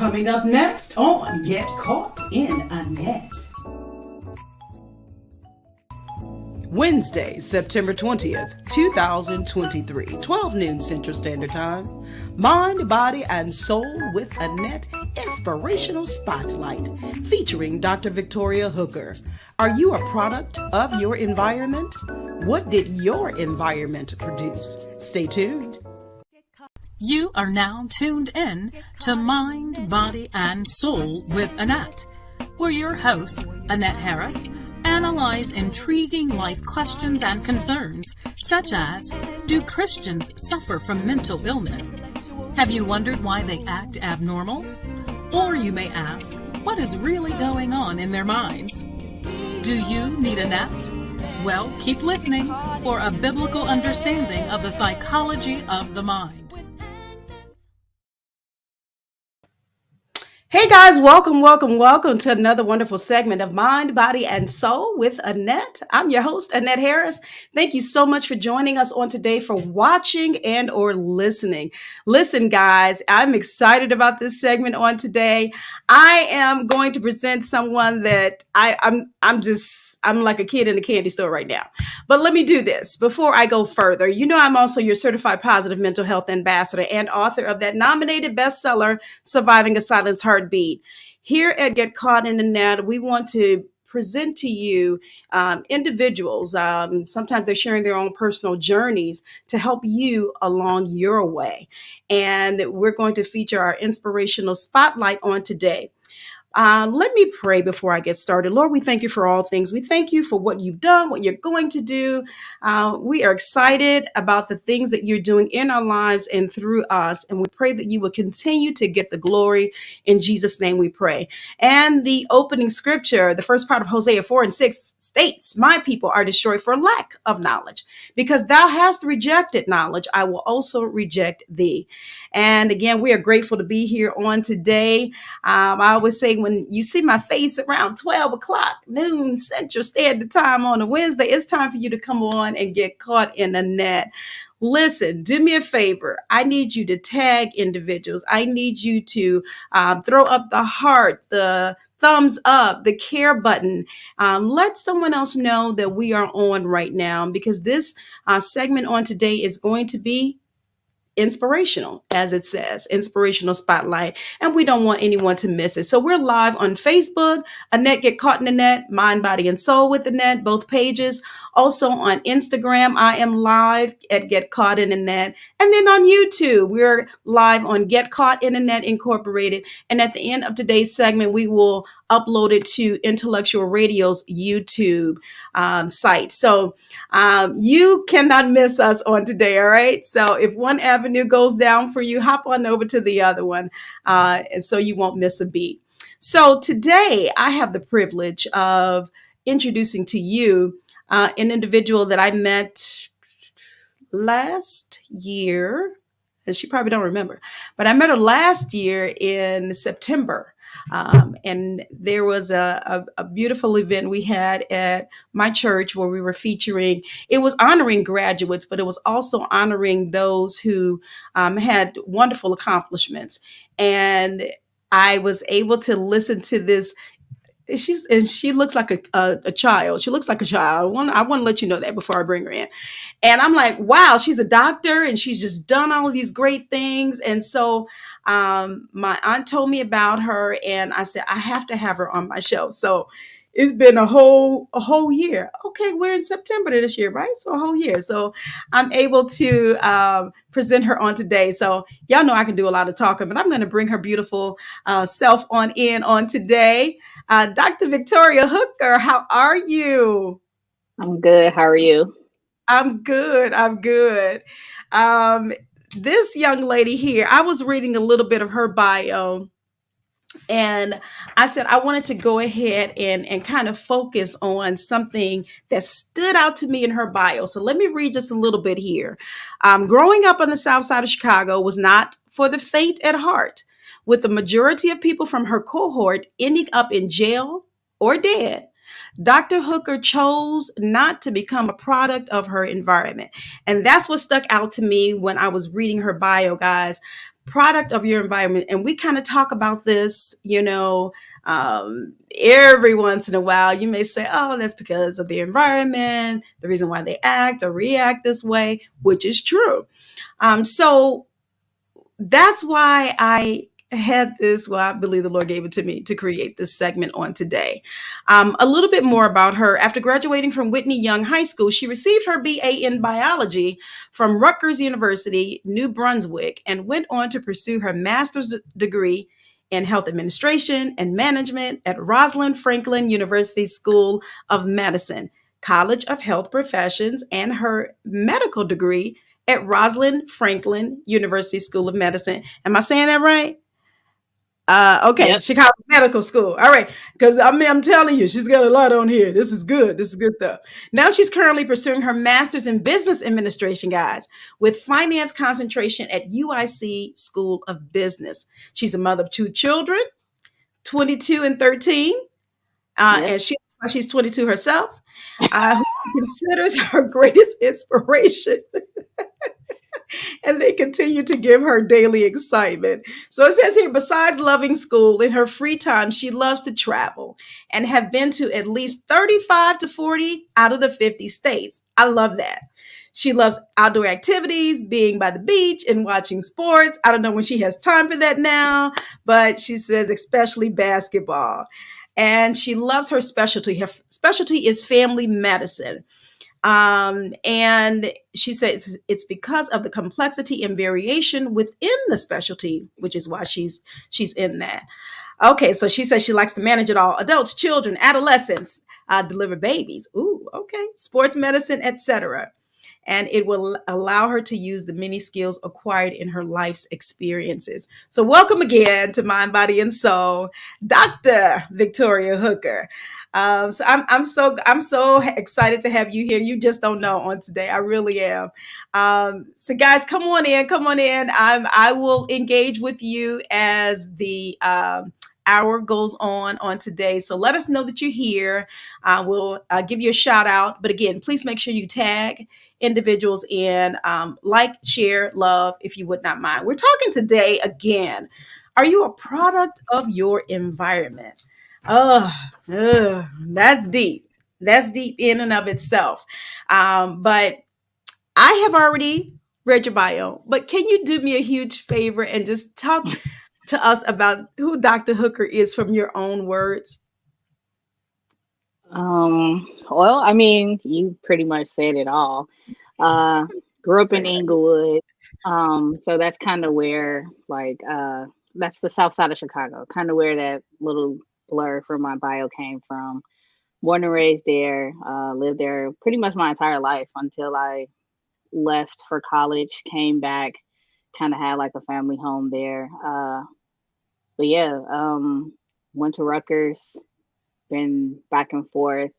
Coming up next on Get Caught in a Net. Wednesday, September 20th, 2023, 12 noon Central Standard Time. Mind, Body, and Soul with Annette Inspirational Spotlight featuring Dr. Victoria Hooker. Are you a product of your environment? What did your environment produce? Stay tuned. You are now tuned in to Mind, Body, and Soul with Annette, where your host, Annette Harris, analyze intriguing life questions and concerns, such as, do Christians suffer from mental illness? Have you wondered why they act abnormal? Or you may ask, what is really going on in their minds? Do you need Annette? Well, keep listening for a biblical understanding of the psychology of the mind. Hey guys, welcome to another wonderful segment of Mind, Body, and Soul with Annette. I'm your host, Annette Harris. Thank you so much for joining us on today, for watching and or listening. Listen, guys, I'm excited about this segment on today. I am going to present someone that I'm like a kid in a candy store right now. But let me do this before I go further. You know, I'm also your certified positive mental health ambassador and author of that nominated bestseller, Surviving a Silenced Heartbeat. Here at Get Caught in the Net, we want to present to you individuals. Sometimes they're sharing their own personal journeys to help you along your way. And we're going to feature our inspirational spotlight on today. Let me pray before I get started. Lord, we thank you for all things. We thank you for what you've done, what you're going to do. We are excited about the things that you're doing in our lives and through us. And we pray that you will continue to get the glory. In Jesus' name we pray. And the opening scripture, the first part of Hosea 4:6 states, my people are destroyed for lack of knowledge. Because thou hast rejected knowledge, I will also reject thee. And again, we are grateful to be here on today. I always say, when you see my face around 12 o'clock noon Central Standard Time on a Wednesday, it's time for you to come on and get caught in the net. Listen, do me a favor. I need you to tag individuals. I need you to throw up the heart, the thumbs up, the care button. Let someone else know that we are on right now, because this segment on today is going to be inspirational, as it says, inspirational spotlight, and we don't want anyone to miss it. So we're live on Facebook, Annette Get Caught in the Net, Mind, Body, and Soul with Annette, both pages. Also on Instagram, I am live at Get Caught in the Net. And then on YouTube, we're live on Get Caught in the Net Incorporated. And at the end of today's segment, we will upload it to Intellectual Radio's YouTube site. So you cannot miss us on today, all right? So if one avenue goes down for you, hop on over to the other one, and so you won't miss a beat. So today, I have the privilege of introducing to you an individual that I met last year, and she probably don't remember, but I met her last year in September. And there was a beautiful event we had at my church where we were featuring, it was honoring graduates, but it was also honoring those who had wonderful accomplishments. And I was able to listen to this. She looks like a child. She looks like a child. I want to let you know that before I bring her in. And I'm like, wow, she's a doctor and she's just done all of these great things. And so my aunt told me about her, and I said, I have to have her on my show. So it's been a whole year. Okay, we're in September this year, right? So a whole year. So I'm able to present her on today. So y'all know I can do a lot of talking, but I'm going to bring her beautiful self on today. Dr. Victoria Hooker, how are you? I'm good. How are you? I'm good. This young lady here, I was reading a little bit of her bio, and I said I wanted to go ahead and kind of focus on something that stood out to me in her bio. So let me read just a little bit here. Growing up on the south side of Chicago was not for the faint at heart, with the majority of people from her cohort ending up in jail or dead. Dr. Hooker chose not to become a product of her environment. And that's what stuck out to me when I was reading her bio, guys. product of your environment. And we kind of talk about this, every once in a while. You may say, oh, that's because of the environment, the reason why they act or react this way, which is true. So that's why I had this. Well, I believe the Lord gave it to me to create this segment on today. A little bit more about her. After graduating from Whitney Young High School, she received her BA in biology from Rutgers University, New Brunswick, and went on to pursue her master's degree in health administration and management at Rosalind Franklin University School of Medicine, College of Health Professions, and her medical degree at Rosalind Franklin University School of Medicine. Am I saying that right? Okay, Yep. Chicago Medical School. All right, because I'm telling you, she's got a lot on here. This is good. This is good stuff. Now she's currently pursuing her master's in business administration, guys, with finance concentration at UIC School of Business. She's a mother of two children, 22 and 13, Yep. and she's 22 herself. Who considers her greatest inspiration, and they continue to give her daily excitement. So it says here, besides loving school, in her free time, she loves to travel and have been to at least 35 to 40 out of the 50 states. I love that. She loves outdoor activities, being by the beach and watching sports. I don't know when she has time for that now, but she says especially basketball. And she loves her specialty. Her specialty is family medicine. And she says it's because of the complexity and variation within the specialty, which is why she's in that. Okay, so she says she likes to manage it all: adults, children, adolescents, deliver babies. Ooh, okay, sports medicine, etc. And it will allow her to use the many skills acquired in her life's experiences. So, welcome again to Mind, Body, and Soul, Dr. Victoria Hooker. So I'm so excited to have you here. You just don't know on today. I really am. So guys, come on in, come on in. I will engage with you as the hour goes on today. So let us know that you're here. We'll give you a shout out. But again, please make sure you tag individuals in, like, share, love, if you would not mind. We're talking today again. Are you a product of your environment? Oh, that's deep. That's deep in and of itself. But I have already read your bio, but can you do me a huge favor and just talk to us about who Dr. Hooker is from your own words? Well, I mean, you pretty much said it all. Uh, Grew up Say in what? Inglewood. So that's kind of where, that's the south side of Chicago, kind of where that little blur from my bio came from. Born and raised there, lived there pretty much my entire life until I left for college, came back, kind of had like a family home there. But yeah, went to Rutgers, been back and forth.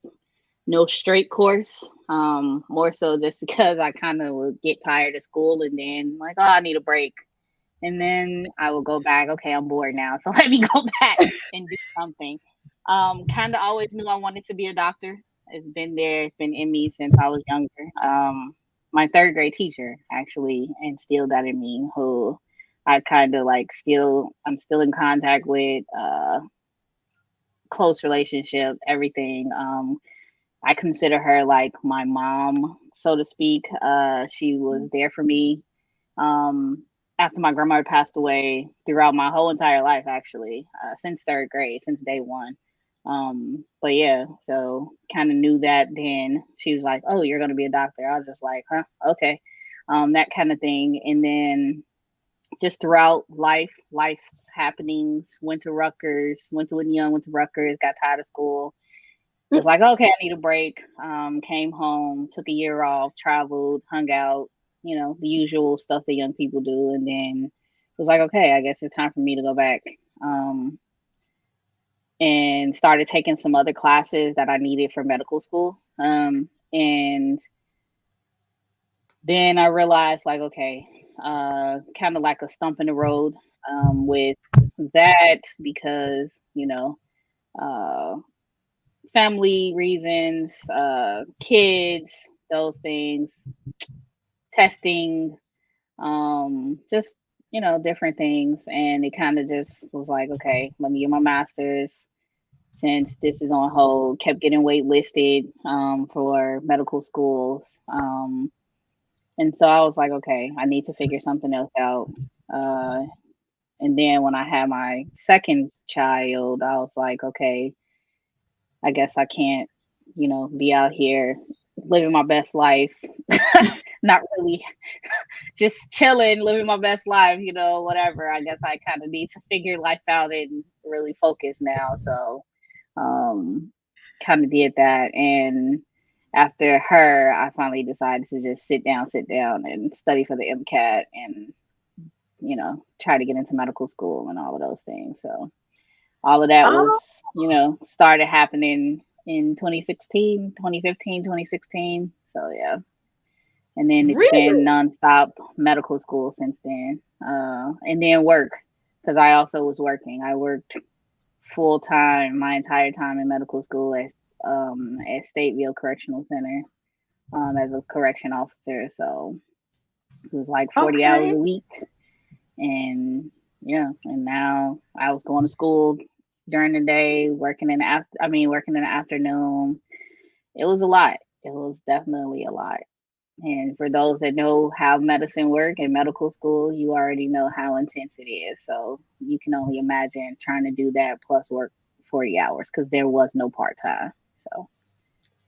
No straight course. More so just because I kind of would get tired of school and then like, oh, I need a break. And then I will go back. Okay, I'm bored now, so let me go back and do something. Kind of always knew I wanted to be a doctor. It's been there. It's been in me since I was younger. My third grade teacher actually instilled that in me. Who I kind of like still. I'm still in contact with. Close relationship. Everything. I consider her like my mom, so to speak. She was there for me after my grandmother passed away throughout my whole entire life, actually, since third grade, since day one. But yeah, so kind of knew that then. She was like, "Oh, you're gonna be a doctor." I was just like, "Huh, okay," that kind of thing. And then just throughout life's happenings, went to Rutgers, went to Whitney Young, went to Rutgers, got tired of school, was like, okay, I need a break. Came home, took a year off, traveled, hung out, the usual stuff that young people do. And then was like, okay, I guess it's time for me to go back. And started taking some other classes that I needed for medical school. And then I realized, like, okay, kind of like a stump in the road with that because, uh, family reasons, kids, those things, testing, just different things. And it kind of just was like, okay, let me get my master's since this is on hold. Kept getting waitlisted for medical schools. And so I was like, okay, I need to figure something else out. Uh, and then when I had my second child, I was like, okay, I guess I can't, be out here living my best life. Not really just chilling, living my best life, whatever. I guess I kind of need to figure life out and really focus now. So, um, kind of did that. And after her, I finally decided to just sit down and study for the MCAT and, try to get into medical school and all of those things. So, all of that Oh, was, started happening in 2016, 2015, 2016. So, yeah. And then it's been really? nonstop medical school since then. And then work, because I also was working. I worked full time my entire time in medical school at Stateville Correctional Center as a correction officer. So it was like 40 hours Okay. a week. And yeah, and now I was going to school during the day, working in the afternoon. It was a lot. It was definitely a lot. And for those that know how medicine work in medical school, you already know how intense it is. So you can only imagine trying to do that plus work 40 hours because there was no part time. So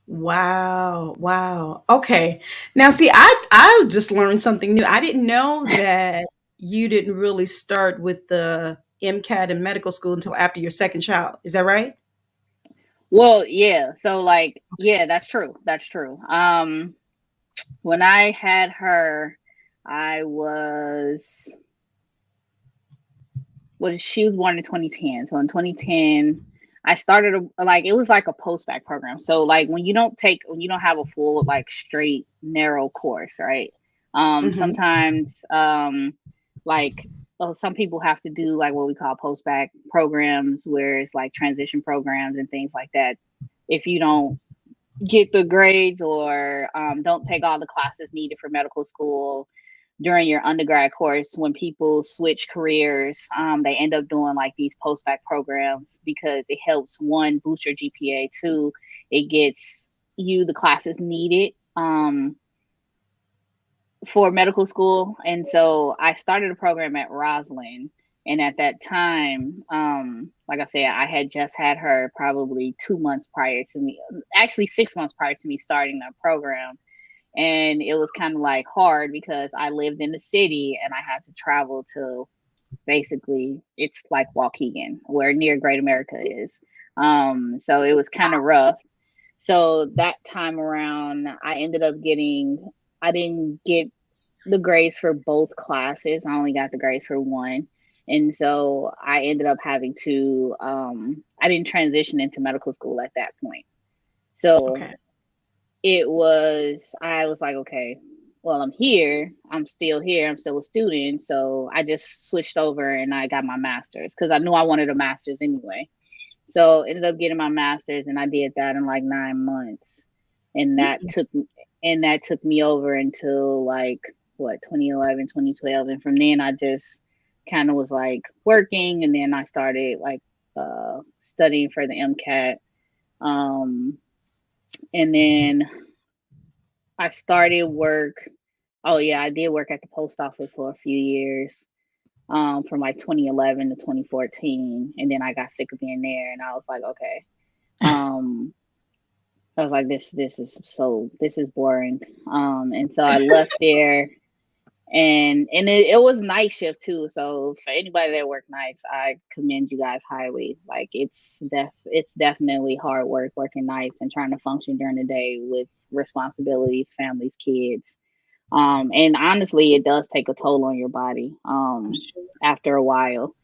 Wow. Wow. Okay. Now, see, I just learned something new. I didn't know that you didn't really start with the MCAT in medical school until after your second child. Is that right? well, yeah. So like, yeah, that's true. That's true. When I had her, I was she was born in 2010. So in 2010, I started like it was like a post-bac program. So like when you don't have a full like straight narrow course, right? Mhm. Sometimes like some people have to do like what we call post-bac programs where it's like transition programs and things like that. If you don't get the grades or don't take all the classes needed for medical school during your undergrad course, when people switch careers, they end up doing like these post-bac programs because it helps one boost your GPA, two it gets you the classes needed for medical school. And so I started a program at Roslyn. And at that time, like I said, I had just had her probably 2 months prior to me, actually 6 months prior to me starting that program. And it was kind of like hard because I lived in the city and I had to travel to basically it's like Waukegan, where near Great America is. So it was kind of rough. So that time around, I didn't get the grades for both classes. I only got the grades for one. And so I ended up having to, I didn't transition into medical school at that point. So Okay. I was like, okay, well, I'm here. I'm still here. I'm still a student. So I just switched over and I got my master's because I knew I wanted a master's anyway. So ended up getting my master's and I did that in like 9 months. And Mm. that took me over until like what 2011, 2012. And from then I just kind of was like working and then I started like studying for the MCAT. Um, and then I started work. Oh yeah, I did work at the post office for a few years, from like 2011 to 2014, and then I got sick of being there, and I was like, okay, um, I was like, this is boring, and so I left there, and it was night shift too. So for anybody that work nights, I commend you guys highly. Like it's definitely hard work working nights and trying to function during the day with responsibilities, families, kids. And honestly, it does take a toll on your body I'm sure. after a while.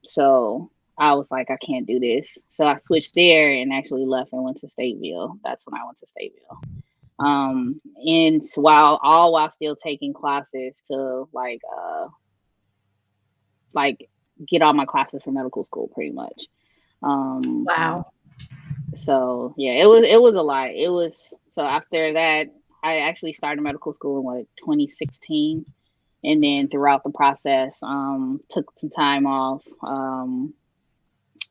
So I was like, I can't do this. So I switched there and actually left and went to Stateville. That's when I went to Stateville. And while still taking classes to like get all my classes for medical school, pretty much. Um, Wow. so yeah, it was a lot. It was so after that, I actually started medical school in what 2016. And then throughout the process, took some time off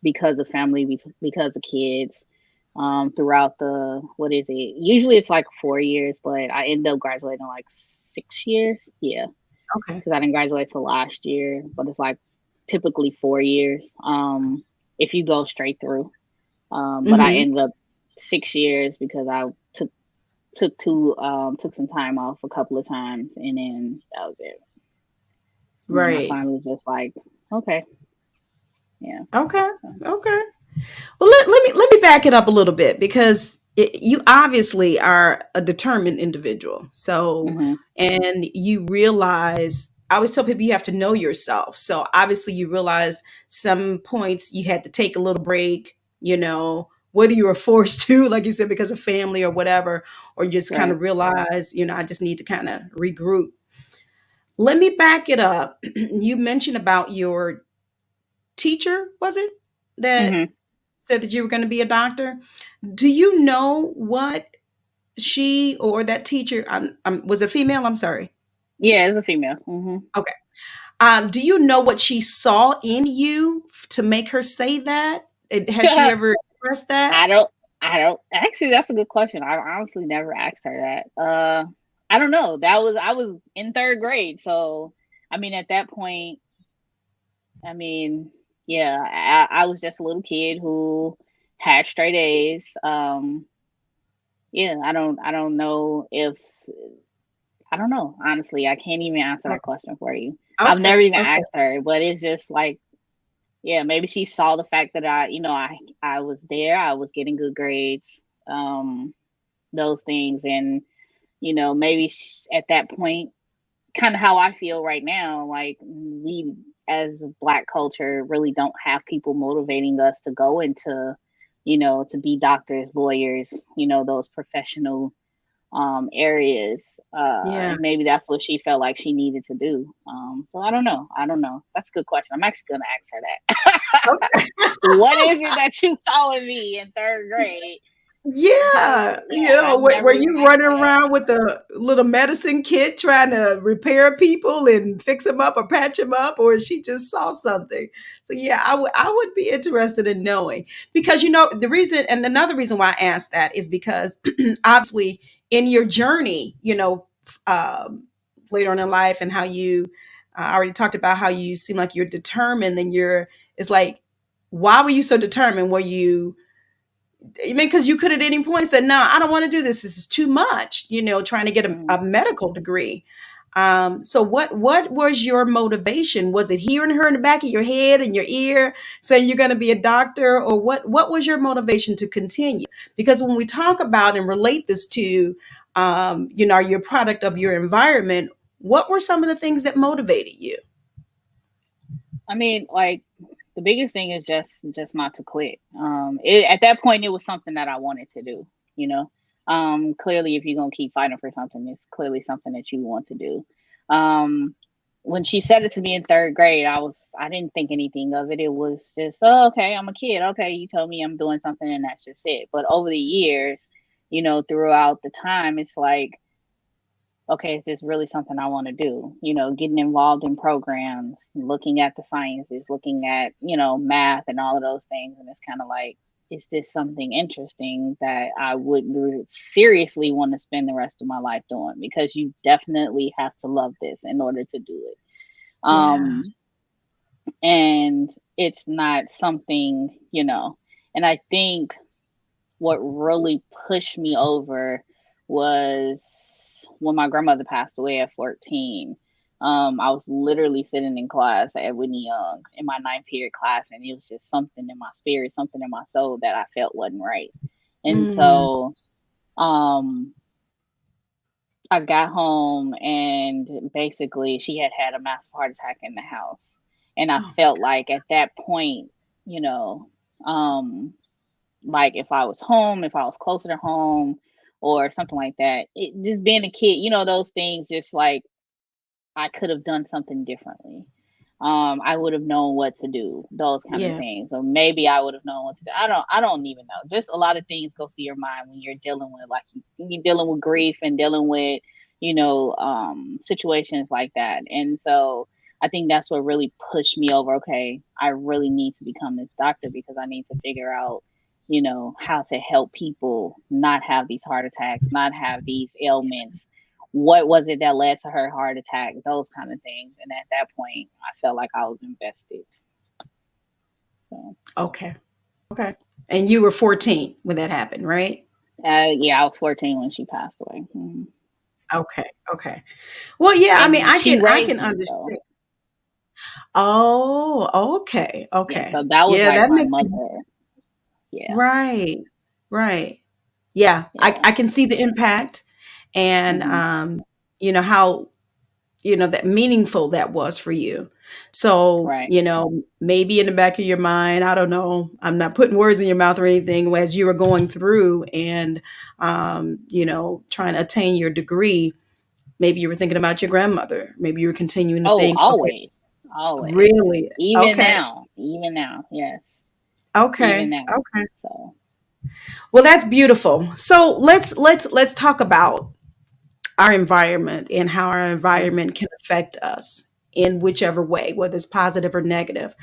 because of family, because of kids. Throughout the, what is it? Usually it's like 4 years, but I ended up graduating like 6 years. Yeah, Okay. because I didn't graduate till last year, but it's like typically 4 years if you go straight through. But I Hmm. ended up 6 years because I took some time off a couple of times, and then that was it. And then I Right. finally was just like, okay, yeah. Okay. So, Okay. Well, let me back it up a little bit because you obviously are a determined individual. So, hmm and you realize, I always tell people you have to know yourself. So, obviously, you realize some points you had to take a little break, whether you were forced to, like you said, because of family or whatever, or you just kind right. of realize, I just need to kind of regroup. Let me back it up. You mentioned about your teacher, was it? That hmm said that you were going to be a doctor. Do you know what she or that teacher was a female? I'm sorry. Yeah, as a female. Okay. Do you know what she saw in you to make her say that? Has she ever expressed that? I don't. I don't. Actually, that's a good question. I honestly never asked her that. I don't know. I was in third grade, so I mean, at that point, I mean, yeah, I was just a little kid who had straight A's. Yeah, I don't know if I don't know. Honestly, I can't even answer that question for you. I've never Okay. even Okay. asked her, but it's just like, yeah, maybe she saw the fact that I was there, I was getting good grades, those things, and maybe at that point, kind of how I feel right now, like we as a Black culture really don't have people motivating us to go into, to be doctors, lawyers, those professional areas, Yeah. and maybe that's what she felt like she needed to do. So I don't know. I don't know. That's a good question. I'm actually gonna ask her that. What is it that you saw in me in third grade? Because Yeah, yeah, I've were never even you asked running her that. around with a little medicine kit trying to repair people and fix them up or patch them up, or she just saw something? So yeah, I would be interested in knowing because the reason, and another reason why I asked that is because obviously in your journey, um, later on in life and how you I already talked about how you seem like you're determined and it's like, why were you so determined? Were you I mean, because you could at any point said, "No, I don't want to do this. This is too much." Trying to get a Mm. medical degree. So what was your motivation? Was it hearing her in the back of your head and your ear saying you're going to be a doctor, or what was your motivation to continue? Because when we talk about and relate this to, your product of your environment, what were some of the things that motivated you? I mean, like the biggest thing is just not to quit. At that point, it was something that I wanted to do. You know, clearly, if you're gonna keep fighting for something, it's clearly something that you want to do. Um, when she said it to me in third grade, I didn't think anything of it. It was just, oh, okay, I'm a kid. Okay, you told me I'm doing something, and that's just it. But over the years, throughout the time, it's like, okay, is this really something I want to do? Getting involved in programs, looking at the sciences, looking at, math and all of those things. And it's kind of like, is this something interesting that I would seriously want to spend the rest of my life doing? Because you definitely have to love this in order to do it. Yeah, Um, and it's not something, and I think what really pushed me over was when my grandmother passed away at 14. I was literally sitting in class at Whitney Young in my ninth period class, and it was just something in my spirit, something in my soul that I felt wasn't right. And mm. so I got home, and basically, she had had a massive heart attack in the house. And I Oh my felt like at that point, you know, um, like if I was home, if I was closer to home or something like that. Just being a kid, those things just like I could have done something differently. I would have known what to do, those kind of yeah, things. Or maybe I would have known what to do. I don't even know. Just a lot of things go through your mind when you're dealing with you're dealing with grief and dealing with, situations like that. And so I think that's what really pushed me over. Okay, I really need to become this doctor because I need to figure out, how to help people not have these heart attacks, not have these ailments. What was it that led to her heart attack? Those kind of things. And at that point, I felt like I was invested. So, Okay. Okay. And you were 14 when that happened, right? yeah, I was 14 when she passed away. Okay. Okay. Well, yeah, I mean, And she I raised can me, so understand. Oh, okay. yeah. Okay. So that was Yeah, like that my makes it mother. Yeah, right. Right. Yeah, yeah. I can see the impact and Hmm. how that meaningful that was for you. So, Right. maybe in the back of your mind, I don't know, I'm not putting words in your mouth or anything, as you were going through and trying to attain your degree, maybe you were thinking about your grandmother. Maybe you were continuing to Oh, think, okay, always, always. really? Okay. Even now, yes, even Okay. now. Okay. So, Well, that's beautiful. So let's talk about our environment and how our mhm, environment can affect us in whichever way, whether it's positive or negative.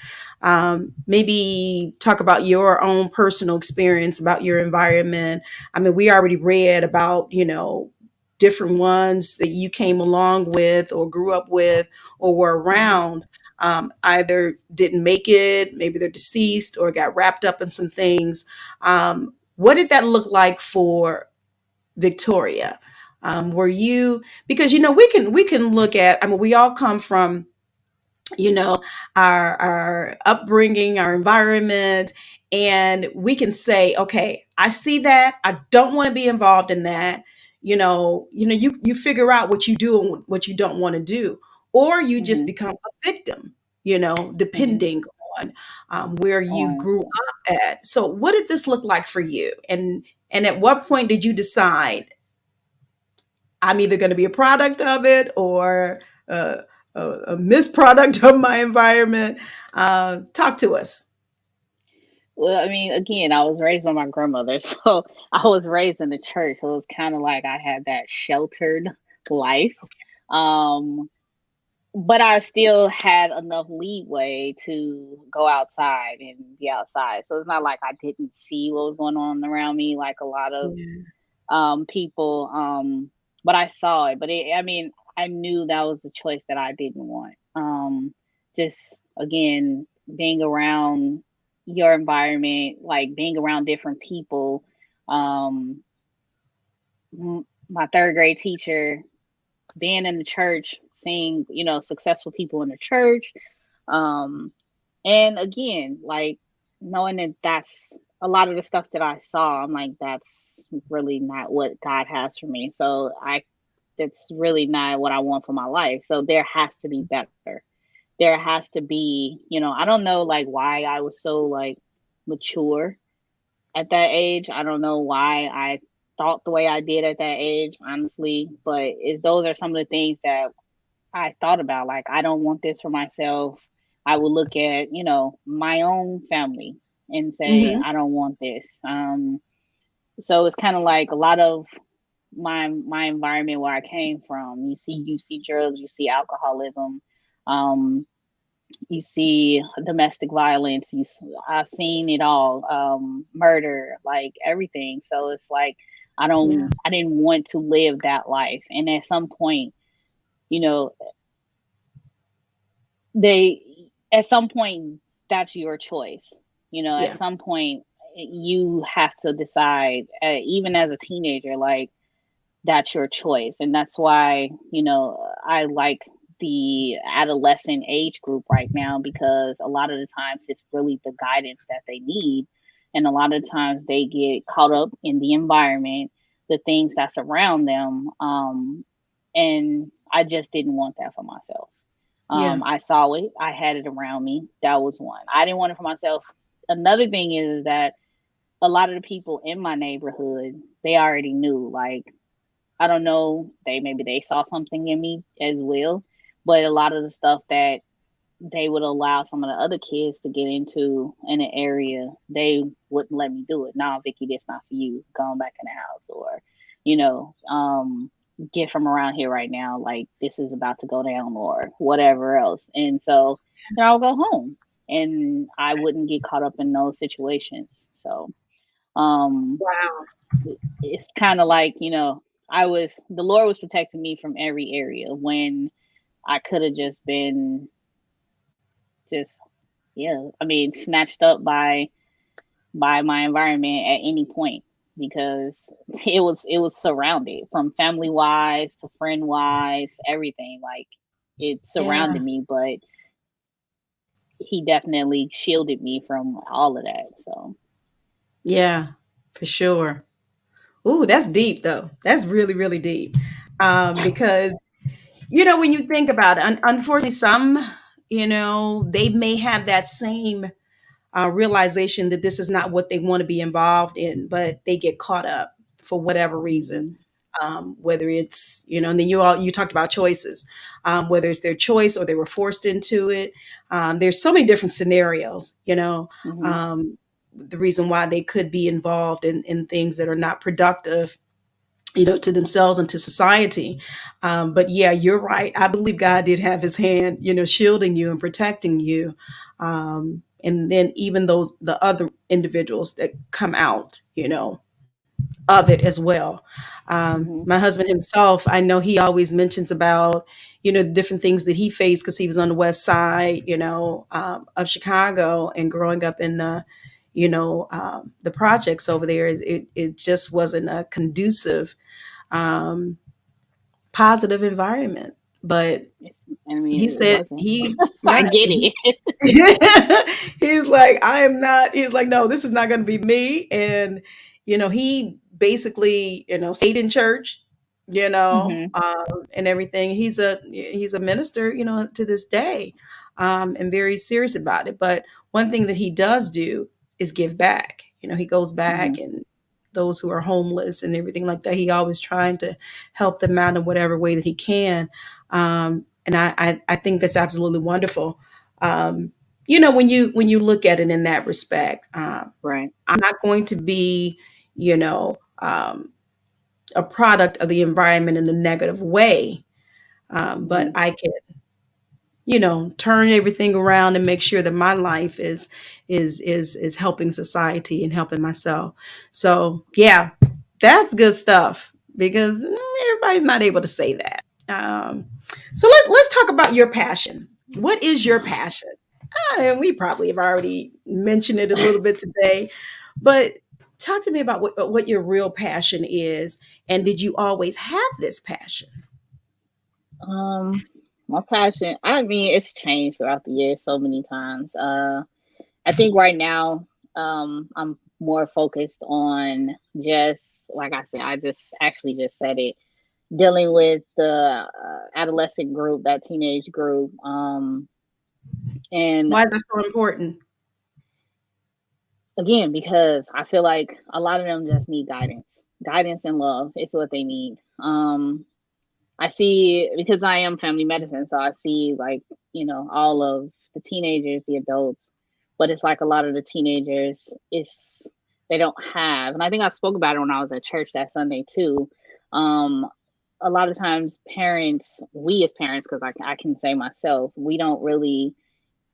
Maybe talk about your own personal experience about your environment. I mean, we already read about, different ones that you came along with or grew up with or were mhm, around. Either didn't make it, maybe they're deceased or got wrapped up in some things. What did that look like for Victoria? Were you, because we can look at, I mean, we all come from, you know our upbringing, our environment, and we can say, okay, I see that, I don't want to be involved in that. You figure out what you do and what you don't want to do, or you just mhm, become a victim, mhm. depending on where you On grew up at. So what did this look like for you, and at what point did you decide, I'm either going to be a product of it or uh, a misproduct of my environment? Talk to us. Well, I mean, again, I was raised by my grandmother, so I was raised in the church. So it was kind of like I had that sheltered life. Um, but I still had enough leeway to go outside and be outside. So it's not like I didn't see what was going on around me, like a lot of Yeah. people. But I saw it. But I mean, I knew that was the choice that I didn't want. Just again, being around your environment, like being around different people. Um, my third grade teacher, being in the church, seeing successful people in the church, um, and again, like knowing that that's a lot of the stuff that I saw, I'm like, that's really not what God has for me. So that's really not what I want for my life. So there has to be better. There has to be, I don't know like why I was so like mature at that age. I don't know why I thought the way I did at that age, honestly, but those are some of the things that I thought about. Like, I don't want this for myself. I would look at, my own family and say, Hmm. I don't want this. So it's kind of like a lot of my environment where I came from. You see drugs, you see alcoholism, um, you see domestic violence. I've seen it all, murder, like everything. So it's like Yeah. I didn't want to live that life. And at some point, you know, they at some point that's your choice. At Yeah. some point you have to decide, even as a teenager, like that's your choice. And that's why I like the adolescent age group right now, because a lot of the times it's really the guidance that they need, and a lot of times they get caught up in the environment, the things that's around them, and I just didn't want that for myself. Yeah. I saw it. I had it around me. That was one. I didn't want it for myself. Another thing is that a lot of the people in my neighborhood, they already knew. Like, I don't know, maybe they saw something in me as well. But a lot of the stuff that they would allow some of the other kids to get into in an area, they wouldn't let me do it. Nah, Vicky, that's not for you. Going back in the house, or you know, um, get from around here right now. Like this is about to go down or whatever else. And so then I'll go home and I wouldn't get caught up in those situations. So um Wow. it's kind of like, the Lord was protecting me from every area when I could have just been just, yeah, I mean, snatched up by my environment at any point because it was surrounded from family wise to friend wise, everything. Like it Yeah. surrounded me, but he definitely shielded me from all of that. So Yeah, for sure. Ooh, that's deep though. That's really, really deep. Because when you think about it, unfortunately, some, they may have that same realization that this is not what they want to be involved in, but they get caught up for whatever reason. mhm, Whether it's, and then you talked about choices, whether it's their choice or they were forced into it. There's so many different scenarios, mhm, the reason why they could be involved in things that are not productive, to themselves and to society. But yeah, you're right. I believe God did have his hand, shielding you and protecting you. And then even the other individuals that come out, of it as well. mhm, My husband himself, I know he always mentions about, the different things that he faced because he was on the west side, of Chicago and growing up in the projects over there. It just wasn't a conducive, um, positive environment. But I mean, he it said wasn't. he I right. get it. He's like, I am not. He's like, no, this is not going to be me. And he basically, stayed in church, hmm and everything. He's a minister, to this day, and very serious about it. But one thing that he does do is give back. He goes hmm back and those who are homeless and everything like that. He always trying to help them out in whatever way that he can. And I think that's absolutely wonderful. Um, when you look at it in that respect, Right. I'm not going to be, a product of the environment in a negative way, but hmm I can, turn everything around and make sure that my life is helping society and helping myself. So yeah, that's good stuff because everybody's not able to say that. So let's talk about your passion. What is your passion? And we probably have already mentioned it a little bit today, but talk to me about what your real passion is, and did you always have this passion? my passion. I mean, it's changed throughout the years so many times. I think right now, I'm more focused on just like I said. I just actually just said it, dealing with the adolescent group, that teenage group, and Why is that so important? again because I feel like a lot of them just need guidance and love. It's what they need. I see because I am family medicine, so I see like all of the teenagers, the adults, but it's like a lot of the teenagers, it's they don't have, and I think I spoke about it when I was at church that Sunday too. Um, a lot of times, we as parents, because I can say myself, we don't really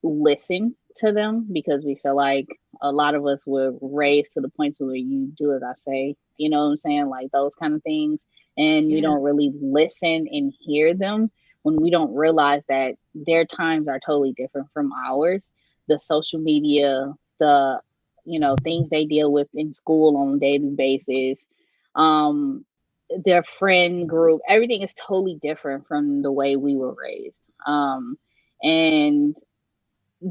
listen to them because we feel like a lot of us were raised to the point to where you do as I say, you know what I'm saying? Like those kind of things. And we Yeah, don't really listen and hear them when we don't realize that their times are totally different from ours. The social media, the things they deal with in school on a daily basis, um, their friend group, everything is totally different from the way we were raised. And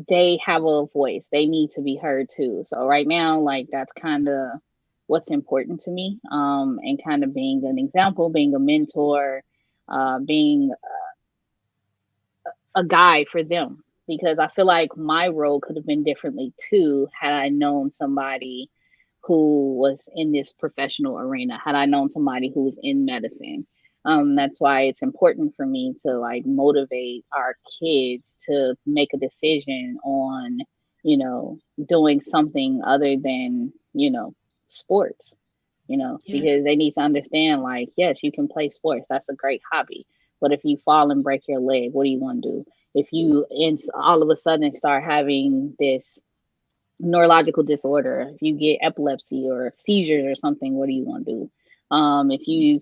they have a voice. They need to be heard too. So right now, like that's kind of what's important to me. And kind of being an example, being a mentor, being a guide for them. Because I feel like my role could have been differently too had I known somebody who was in this professional arena, had I known somebody who was in medicine. That's why it's important for me to like motivate our kids to make a decision on, you know, doing something other than, sports. Yeah. because they need to understand, like, yes, you can play sports. That's a great hobby. But if you fall and break your leg, what are you going to do? If you all of a sudden start having this neurological disorder, if you get epilepsy or seizures or something, what are you going to do? If you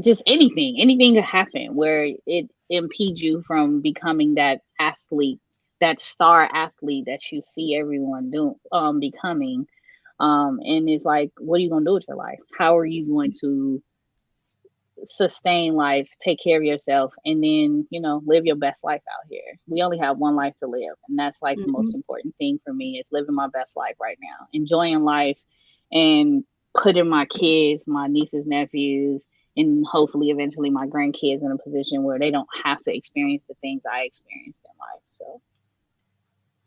just anything could happen where it impedes you from becoming that athlete, that star athlete that you see everyone doing, becoming. And it's like, what are you going to do with your life? How are you going to sustain life, take care of yourself, and then, live your best life out here? We only have one life to live. And that's like the most Mhm. important thing for me, is living my best life right now, enjoying life, and putting my kids, my nieces, nephews, and hopefully eventually my grandkids in a position where they don't have to experience the things I experienced in life. So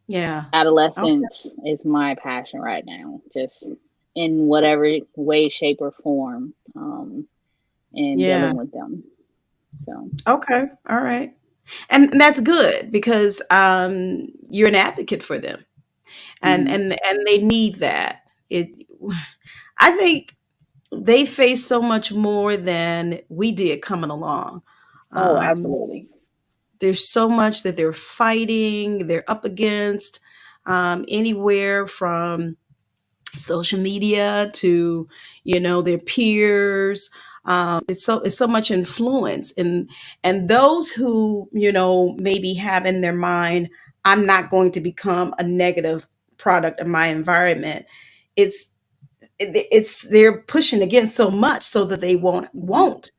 Yeah. Okay. adolescence is my passion right now, just in whatever way, shape, or form, and Yeah. dealing with them. So Okay. All right. And that's good because you're an advocate for them, and mhm. and they need that. It. I think they face so much more than we did coming along. Oh, Um, absolutely. there's so much that they're fighting, they're up against, anywhere from social media to their peers. It's so much influence, and those who maybe have in their mind, I'm not going to become a negative product of my environment. It's they're pushing against so much so that they won't Hmm. won't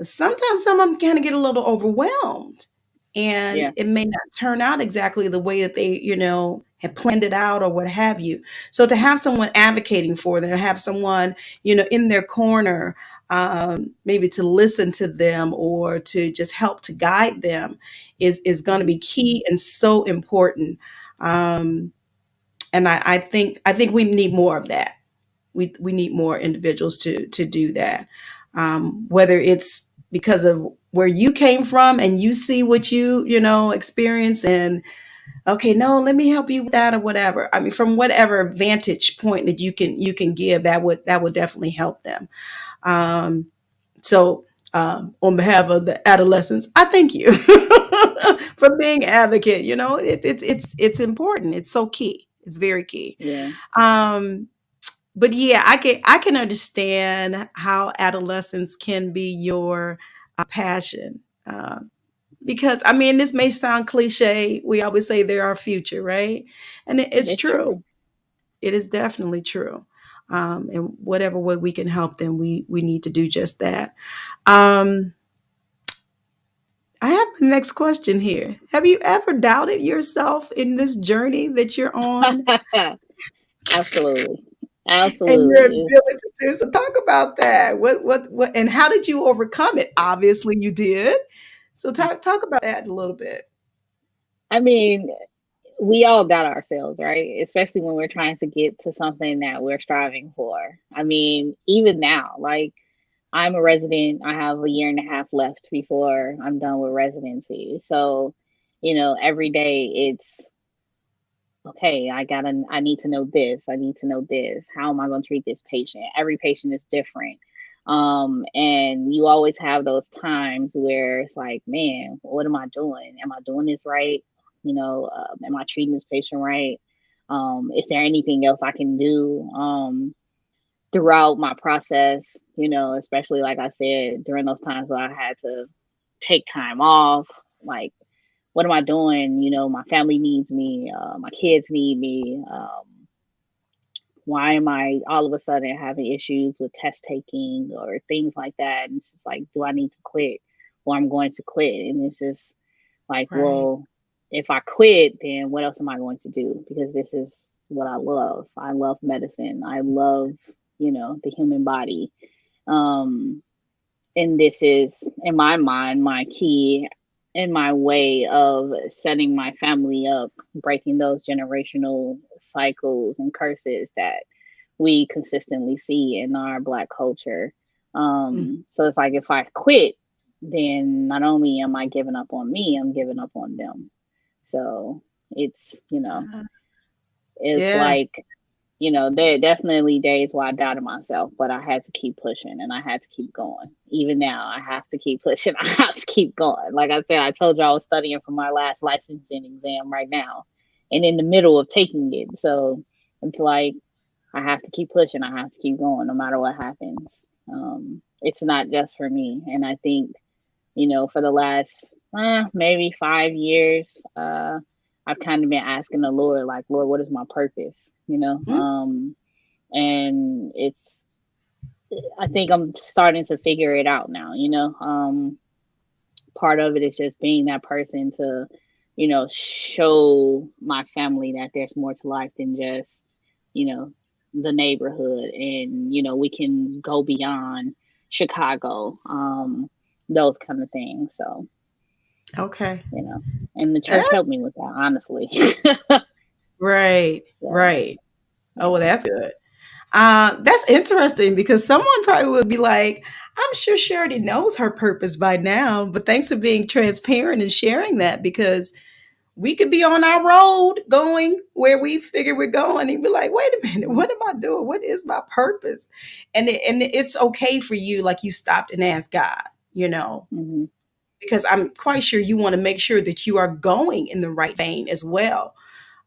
sometimes some of them kind of get a little overwhelmed, and Yeah. it may not turn out exactly the way that they have planned it out or what have you. So to have someone advocating for them, have someone in their corner, maybe to listen to them or to just help to guide them, is going to Hmm. be key and so important. um, and I think we need more of that. We need more individuals to do that. Whether it's because of where you came from and you see what you experience, and okay, no, let me help you with that or whatever. I mean, from whatever vantage point that you can give, that would definitely help them. Um, so, on behalf of the adolescents, I thank you for being an advocate. It's important. It's so key. It's very key. Yeah. Um, but yeah, I can understand how adolescence can be your passion. Because I mean, this may sound cliche. We always say they're our future, right? And it's It's true. true. It is definitely true. And whatever way we can help them, we need to do just that. Um, I have the next question here. Have you ever doubted yourself in this journey that you're on Absolutely. and your Absolutely. ability to do so? Talk about that. What, and how did you overcome it? Obviously, you did. So talk about that a little bit. I mean, we all got ourselves, right? Especially when we're trying to get to something that we're striving for. I mean, even now, like, I'm a resident. I have a year and a half left before I'm done with residency. So, every day it's okay. I need to know this. I need to know this. How am I going to treat this patient? Every patient is different. And you always have those times where it's like, man, what am I doing? Am I doing this right? Am I treating this patient right? Is there anything else I can do? Throughout my process, especially like I said, during those times where I had to take time off, like, what am I doing? My family needs me, my kids need me. Why am I all of a sudden having issues with test taking or things like that? And it's just like, do I need to quit? Or I'm going to quit. And it's just like, Right. well, if I quit, then what else am I going to do? Because this is what I love. I love medicine. I love, the human body. Um, and this is, in my mind, my key in my way of setting my family up, breaking those generational cycles and curses that we consistently see in our Black culture. Mm. So it's like, if I quit, then not only am I giving up on me, I'm giving up on them. So it's, it's Yeah. like, there are definitely days where I doubted myself, but I had to keep pushing and I had to keep going. Even now, I have to keep pushing. I have to keep going. Like I said, I told you I was studying for my last licensing exam right now and in the middle of taking it. So it's like I have to keep pushing. I have to keep going no matter what happens. It's not just for me. And I think, for the last maybe 5 years, I've kind of been asking the Lord, like, Lord, what is my purpose? Mhm. And I think I'm starting to figure it out now. Part of it is just being that person to, show my family that there's more to life than just, you know, the neighborhood, and we can go beyond Chicago, those kind of things. So, Okay. you know, and the church That's helped me with that, honestly. right. So, Right. Oh, well, yeah. that's good. That's interesting because someone probably would be like, I'm sure she already knows her purpose by now, but thanks for being transparent and sharing that because we could be on our road going where we figure we're going and be like, wait a minute, Hmm. what am I doing? What is my purpose? And it's okay for you, like you stopped and asked God, you know, Hmm. because I'm quite sure you want to make sure that you are going in the right vein as well.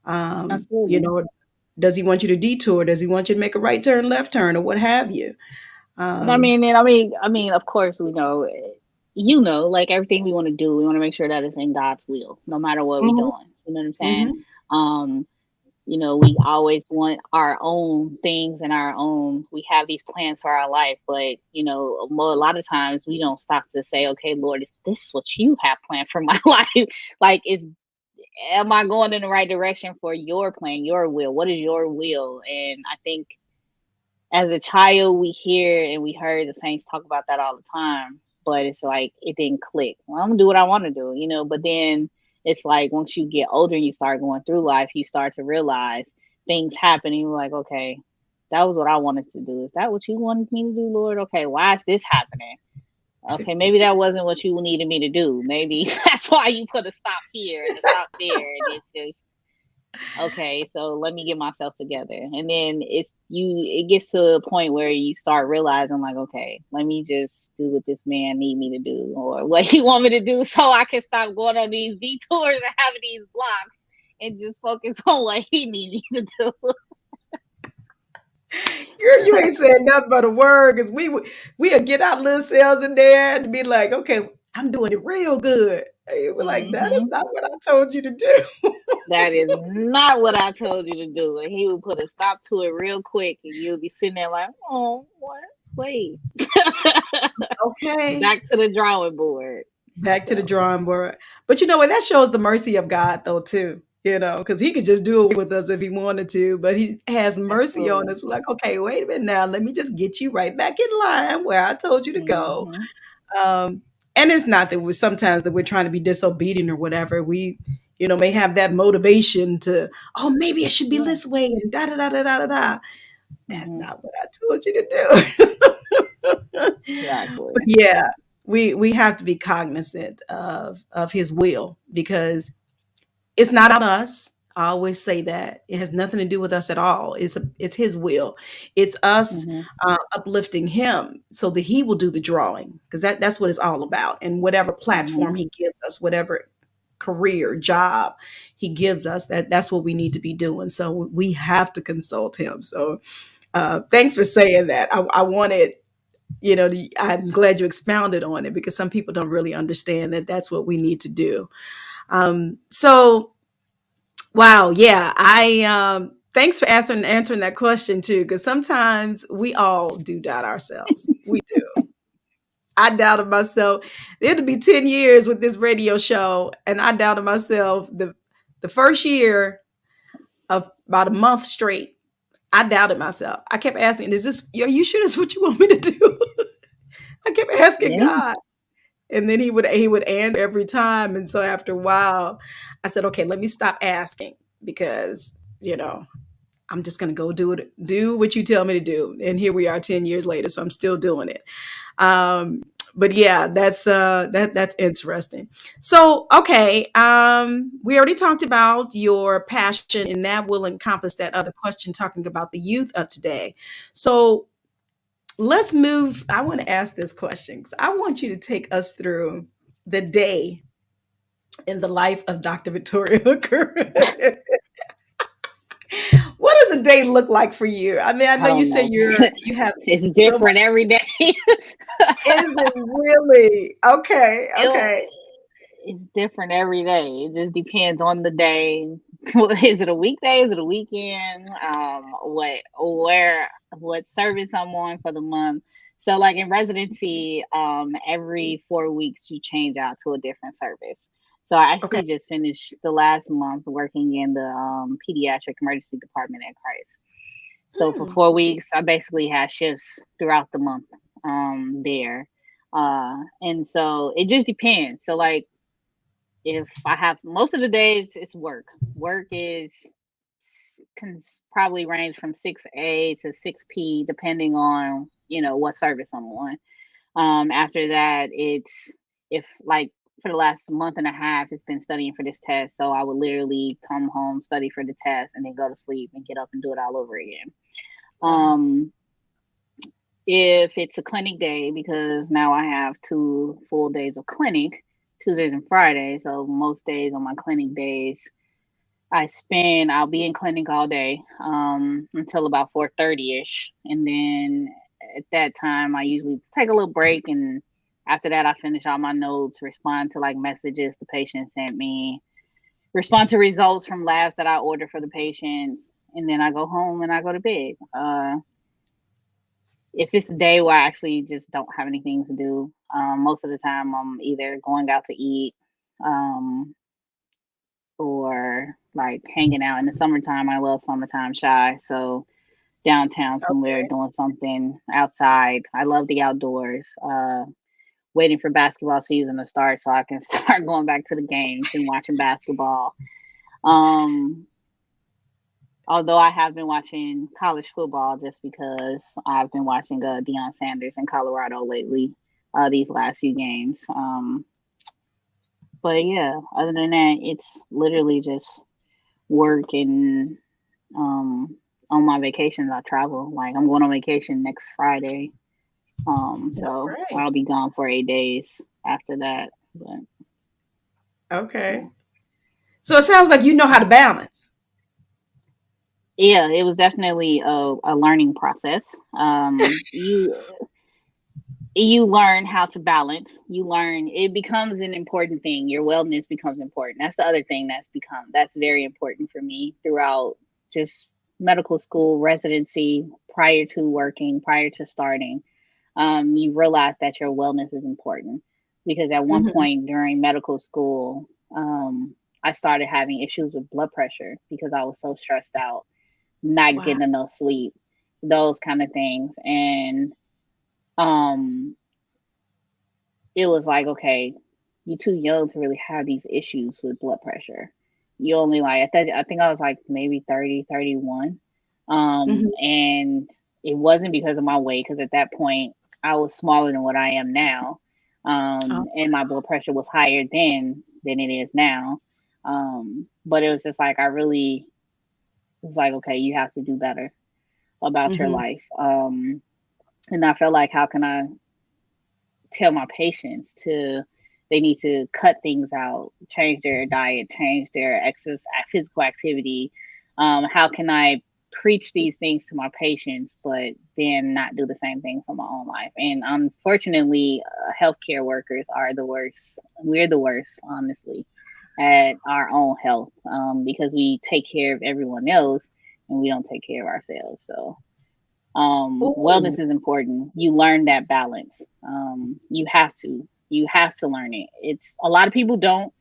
You Absolutely. know, does he want you to detour? Does he want you to make a right turn, left turn, or what have you? And I Um, mean, of course, we know, like everything we want to do, we want to make sure that it's in God's will, no matter what we're mhm, doing. You know what I'm saying? mhm. Um, we always want our own things and we have these plans for our life, but a lot of times we don't stop to say, okay, Lord, is this what you have planned for my life? Like, am I going in the right direction for your plan, your will? What is your will? And I think as a child, we hear and we heard the saints talk about that all the time, but it's like it didn't click. Well, I'm gonna do what I want to do, but then it's like once you get older and you start going through life, you start to realize things happen and you're like, okay, that was what I wanted to do. Is that what you wanted me to do, Lord? Okay, why is this happening? Okay, maybe that wasn't what you needed me to do. Maybe that's why you put a stop here and a stop there. And it's just, okay, so let me get myself together. And then it gets to a point where you start realizing, like, okay, let me just do what this man need me to do or what he want me to do, so I can stop going on these detours and having these blocks and just focus on what he need me to do. Girl, you ain't said nothing but a word because we'll get our little selves in there and be like, okay, I'm doing it real good. And we're like, that is Hmm. not what I told you to do. That is not what I told you to do. And he would put a stop to it real quick, and you'll be sitting there like, oh, what? Wait. Okay. Back to the drawing board. Back to the So, drawing board. But you know what? That shows the mercy of God, though, too. You know, because he could just do it with us if he wanted to, but he has mercy on absolutely. us. We're like, okay, wait a minute now. Let me just get you right back in line where I told you to go. Hmm. Um, and it's not that we're sometimes that we're trying to be disobedient or whatever. We, may have that motivation to, oh, maybe it should be Yeah. this way and da da da da da da da. That's Hmm. not what I told you to do. But Exactly. yeah, we have to be cognizant of his will because it's not about us. I always say that it has nothing to do with us at all. It's his will. It's us Hmm. uplifting him so that he will do the drawing because that's what it's all about. And whatever Hmm. platform he gives us, whatever career job he gives us, that's what we need to be doing. So we have to consult him. So thanks for saying that. I wanted I'm glad you expounded on it because some people don't really understand that that's what we need to do. So wow, yeah, I thanks for answering that question too, because sometimes we all do doubt ourselves. We do. I doubted myself. It'll be 10 years with this radio show, and I doubted myself the first year of about a month straight. I doubted myself. I kept asking, are you sure that's what you want me to do? I kept asking Yeah. God. And then he would answer every time. And so after a while, I said, okay, let me stop asking because, I'm just gonna go do what you tell me to do. And here we are 10 years later. So I'm still doing it. Um, But yeah, that's interesting. So okay, we already talked about your passion, and that will encompass that other question talking about the youth of today. So let's move. I want to ask this question because I want you to take us through the day in the life of Dr. Victoria Hooker. What does a day look like for you? I mean, I know Oh you say no, you have it's so much. different every day. Is it really? Okay, okay. It- it's different every day. It just depends on the day. Is it a weekday? Is it a weekend? What service I'm on for the month. So like in residency, every 4 weeks you change out to a different service. So I Okay. actually just finished the last month working in the pediatric emergency department at Christ. So for Mm, 4 weeks, I basically had shifts throughout the month there. And so it just depends. So like if I have most of the days, it's work. Work is can probably range from 6 a to 6 p, depending on what service I'm on. After that, it's if like for the last month and a half, it's been studying for this test. So I would literally come home, study for the test, and then go to sleep and get up and do it all over again. wow. Um, if it's a clinic day, because now I have 2 full days of clinic, Tuesdays and Fridays. So most days on my clinic days, I'll be in clinic all day until about 4:30 ish, and then at that time I usually take a little break, and after that I finish all my notes, respond to like messages the patient sent me, respond to results from labs that I order for the patients, and then I go home and I go to bed. If it's a day where I actually just don't have anything to do, most of the time I'm either going out to eat, um, or like hanging out. In the summertime, I love summertime shy. So downtown somewhere Okay. doing something outside. I love the outdoors. Waiting for basketball season to start so I can start going back to the games and watching basketball. Um, Although I have been watching college football just because I've been watching Deion Sanders in Colorado lately, these last few games. But yeah, other than that, it's literally just work and um, on my vacations I travel. Like I'm going on vacation next Friday, All so right. I'll be gone for 8 days after that. But Okay. So it sounds like you know how to balance. yeah, it was definitely a learning process. You learn how to balance. You learn it becomes an important thing. Your wellness becomes important. That's the other thing that's very important for me throughout just medical school, residency, prior to starting. You realize that your wellness is important because at one Mhm. point during medical school, I started having issues with blood pressure because I was so stressed out, not Wow. getting enough sleep, those kind of things. And um it was like, okay, you're too young to really have these issues with blood pressure. You only like, I think I was like maybe 30, 31. Mhm. And it wasn't because of my weight, because at that point I was smaller than what I am now. Oh, And my blood pressure was higher then than it is now. But it was just like, I really was like, okay, you have to do better about your mhm. life. And I felt like, how can I tell my patients to they need to cut things out, change their diet, change their exercise, physical activity. How can I preach these things to my patients, but then not do the same thing for my own life? And unfortunately, healthcare workers are the worst. We're the worst, honestly, at our own health, because we take care of everyone else and we don't take care of ourselves. So Ooh. wellness is important. You learn that balance. You have to learn it. It's a lot of people don't,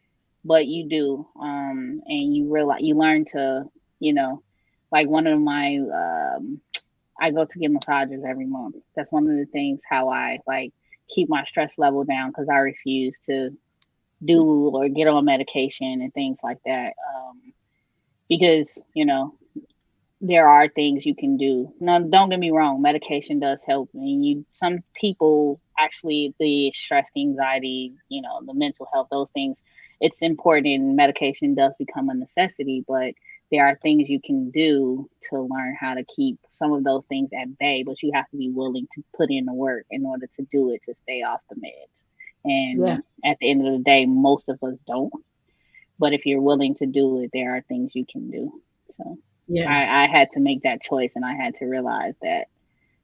but you do. And you realize, you learn to, you know like one of my I go to get massages every month. That's one of the things how I like keep my stress level down, because I refuse to do or get on medication and things like that. Because there are things you can do. No, don't get me wrong. Medication does help, and some people actually the stress, the anxiety, the mental health, those things, it's important, and medication does become a necessity, but there are things you can do to learn how to keep some of those things at bay, but you have to be willing to put in the work in order to do it, to stay off the meds. Yeah. And at the end of the day, most of us don't. But if you're willing to do it, there are things you can do. So Yeah. I had to make that choice, and I had to realize that,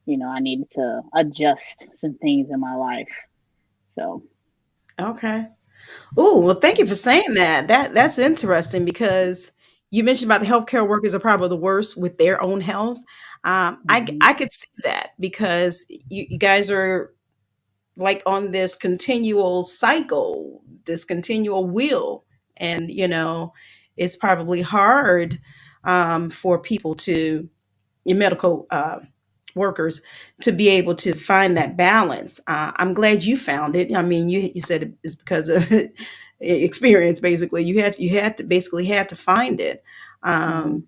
I needed to adjust some things in my life. So, Okay. Oh, well, thank you for saying that. That's interesting because you mentioned about the healthcare workers are probably the worst with their own health. mhm. I could see that because you guys are like on this continual cycle, this continual wheel, and it's probably hard for people to your medical workers to be able to find that balance. I'm glad you found it. I mean, you said it's because of experience. Basically, you had to basically had to find it. Mhm.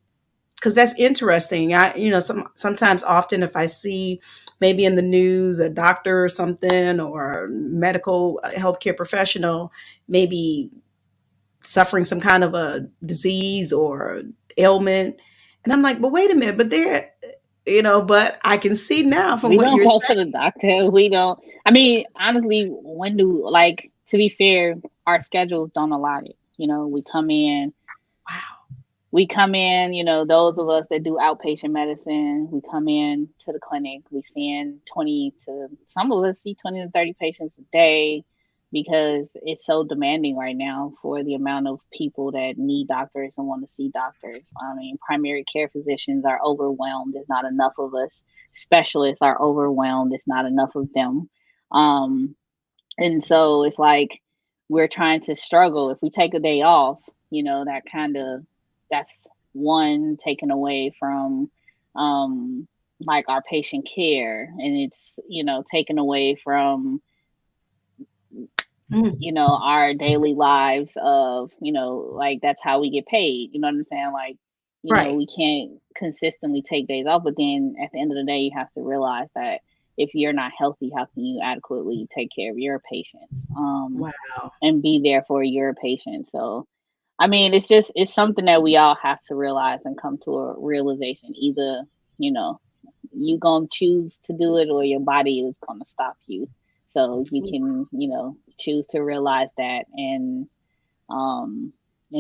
Because that's interesting. Sometimes often if I see maybe in the news a doctor or something or medical healthcare professional maybe suffering some kind of a disease or ailment, and I'm like, but wait a minute, but but I can see now from We what don't you're go to saying. the doctor. We don't. I mean, honestly, when do, like, to be fair, our schedules don't allow it. Wow. We come in, those of us that do outpatient medicine, we come in to the clinic, we seeing 20 to, some of us see 20 to 30 patients a day, because it's so demanding right now for the amount of people that need doctors and want to see doctors. I mean, primary care physicians are overwhelmed. There's not enough of us. Specialists are overwhelmed. There's not enough of them. Um, and so it's like we're trying to struggle. If we take a day off, that kind of, that's one taken away from, um like, our patient care, and it's, taken away from, Mm, our daily lives of, like, that's how we get paid. You know what I'm saying? Like, right. we can't consistently take days off, but then at the end of the day, you have to realize that if you're not healthy, how can you adequately take care of your patients, Wow. and be there for your patients? So, I mean, it's something that we all have to realize and come to a realization. Either, you know, you gonna choose to do it, or your body is gonna stop you. So you can, choose to realize that, and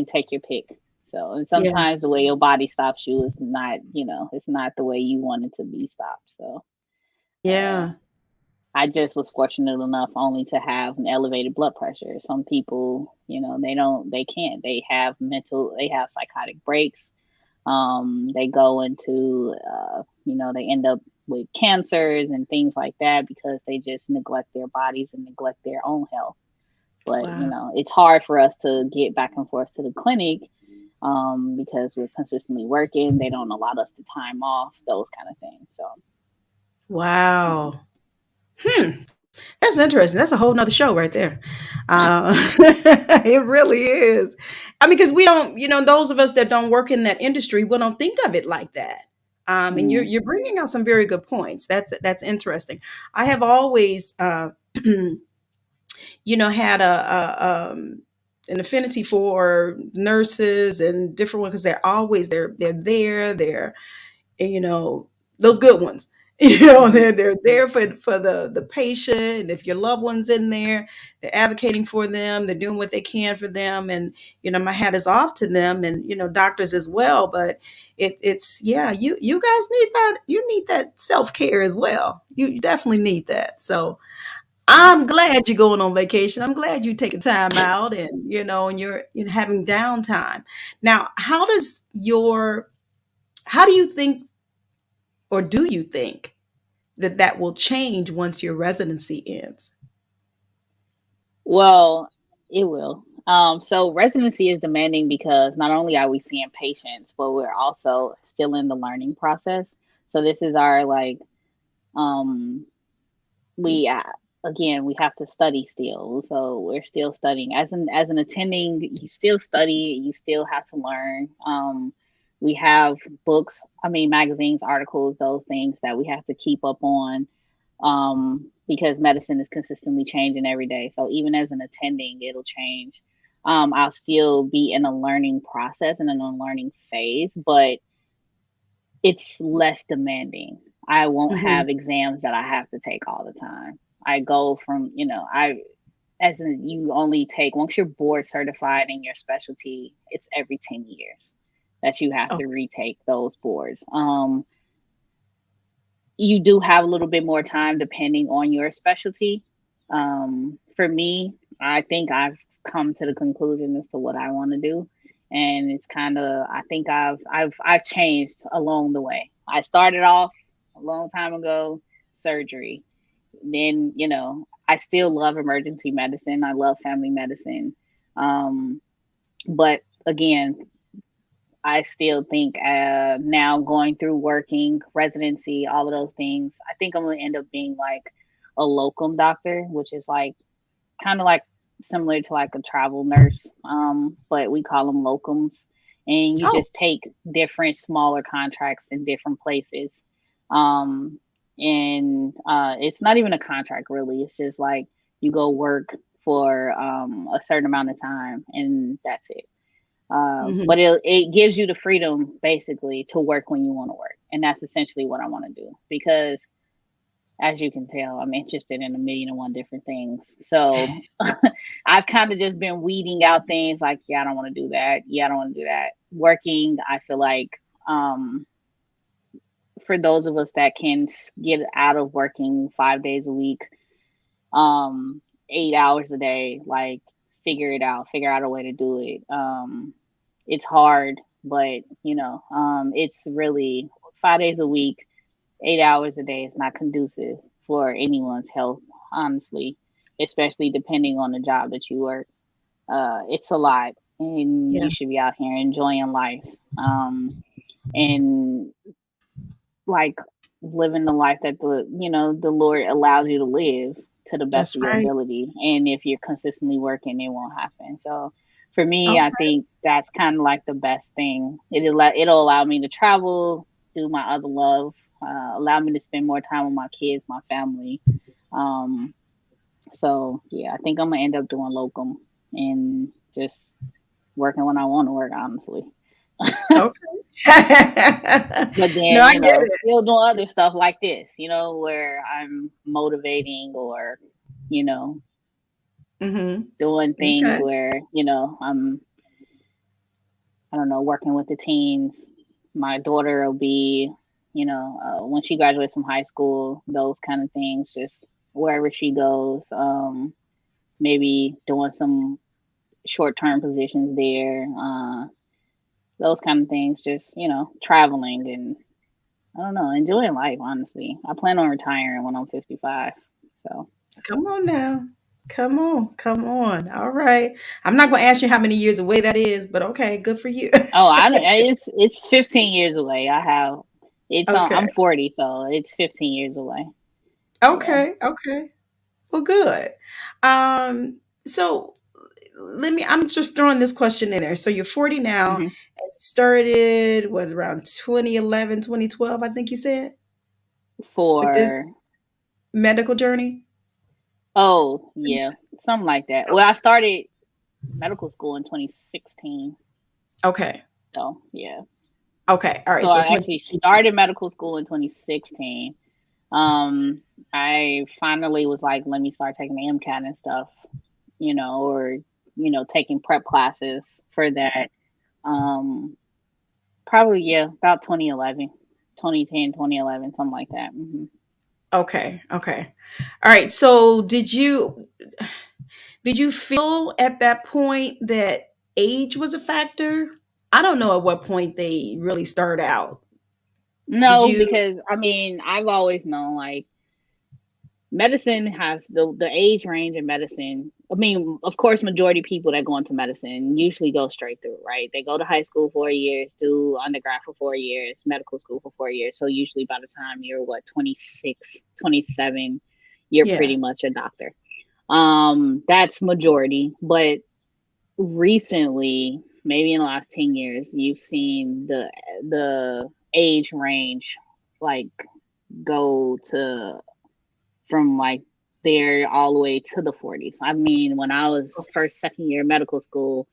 take your pick. So, and Yeah. sometimes the way your body stops you is not, it's not the way you want it to be stopped. So, uh, Yeah. I just was fortunate enough only to have an elevated blood pressure. Some people, they have psychotic breaks. They go into, they end up with cancers and things like that, because they just neglect their bodies and neglect their own health. But, Wow. it's hard for us to get back and forth to the clinic, because we're consistently working. They don't allow us the time off, those kind of things. So, yeah. Wow. Hmm. That's interesting. That's a whole nother show right there. It really is. I mean, because we don't, those of us that don't work in that industry, we don't think of it like that. And you're Mm, you're bringing out some very good points. That's interesting. I have always, had an affinity for nurses and different ones because they're there. They're you know those good ones. mhm, They're there for the patient, and if your loved one's in there, they're advocating for them, they're doing what they can for them, and my hat is off to them, and doctors as well. But it's yeah, you guys need that. You need that self-care as well. You definitely need that. So yep. I'm glad you're going on vacation. I'm glad you're taking time out, and and you're having downtime. Now, how do you think, or do you think that will change once your residency ends? Well, it will. So residency is demanding because not only are we seeing patients, but we're also still in the learning process. So this is our, like, um we again, we have to study still. So we're still studying as an attending. You still study, you still have to learn. We have books, I mean, magazines, articles, those things that we have to keep up on. because medicine is consistently changing every day. So even as an attending, it'll change. I'll still be in a learning process and in a learning phase, but it's less demanding. I won't Hmm. have exams that I have to take all the time. I go from, I as in you only take once you're board certified in your specialty, it's every 10 years that you have Oh, to retake those boards. You do have a little bit more time depending on your specialty. For me, I think I've come to the conclusion as to what I want to do, and it's kind of I think I've changed along the way. I started off a long time ago surgery. Then I still love emergency medicine. I love family medicine, um, but again, I still think now going through working, residency, all of those things, I think I'm going to end up being like a locum doctor, which is like kind of like similar to like a travel nurse, but we call them locums. And you oh, just take different smaller contracts in different places. Um, and it's not even a contract really. It's just like you go work for a certain amount of time and that's it. hmm, But it gives you the freedom basically to work when you want to work. And that's essentially what I want to do because as you can tell, I'm interested in a million and one different things. So I've kind of just been weeding out things like, yeah, I don't want to do that. Yeah, I don't want to do that. Working, I feel like um, for those of us that can get out of working 5 days a week, um, 8 hours a day, like figure out a way to do it. It's hard, but it's really 5 days a week, 8 hours a day is not conducive for anyone's health, honestly, especially depending on the job that you work. It's a lot, and yeah, you should be out here enjoying life, and like living the life that the Lord allows you to live to the best that's of your right. ability. And if you're consistently working, it won't happen. So for me, I Okay. think that's kind of like the best thing. It'll allow me to travel, do my other love, allow me to spend more time with my kids, my family. Um, so yeah, I think I'm gonna end up doing locum and just working when I want to work, honestly. Okay. But No, then, I get it. still doing other stuff like this, where I'm motivating or, you know, Hmm. doing things Okay. where, I don't know, working with the teens. My daughter will be, when she graduates from high school, those kind of things, just wherever she goes, maybe doing some short term positions there, those kind of things, just, traveling and I don't know, enjoying life, honestly. I plan on retiring when I'm 55. So, Come on now. Come on. Come on. All right. I'm not going to ask you how many years away that is, but okay. Good for you. oh, I don't, it's 15 years away. Okay. I'm 40, so it's 15 years away. Yeah. Okay. Okay. Well, good. Um, so I'm just throwing this question in there. So you're 40 now, hmm and you started was around 2011, 2012, I think you said, with this For, medical journey. oh, yeah, something like that. Well, I started medical school in 2016. Okay. So, yeah. Okay. All right. So So I 20. actually started medical school in 2016. I finally was like, let me start taking the MCAT and stuff, or taking prep classes for that. Um, Probably yeah, about 2011, 2010, 2011, something like that. Okay. Okay. All right. So did you feel at that point that age was a factor? I don't know at what point they really start out. Did No, you? because I mean, I've always known like medicine has the age range in medicine. I mean, of course, majority of people that go into medicine usually go straight through, right? They go to high school 4 years, do undergrad for 4 years, medical school for 4 years. So usually by the time you're what 26, 27, you're Yeah. pretty much a doctor. That's majority, but recently, maybe in the last 10 years, you've seen the age range like go to from like there all the way to the 40s. I mean, when I was first, second year medical school,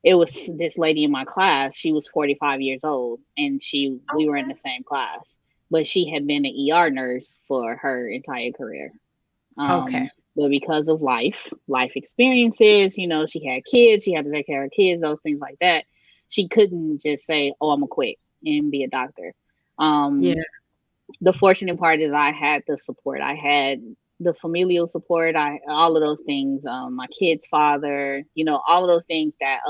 it was this lady in my class. She was 45 years old, and we were in Okay. the same class, but she had been an ER nurse for her entire career. Okay. But because of life experiences, she had kids, she had to take care of kids, those things like that. She couldn't just say, "Oh, I'm gonna quit and be a doctor." Um, Yeah. the fortunate part is I had the support. I had the familial support. I all of those things. My kid's father, all of those things that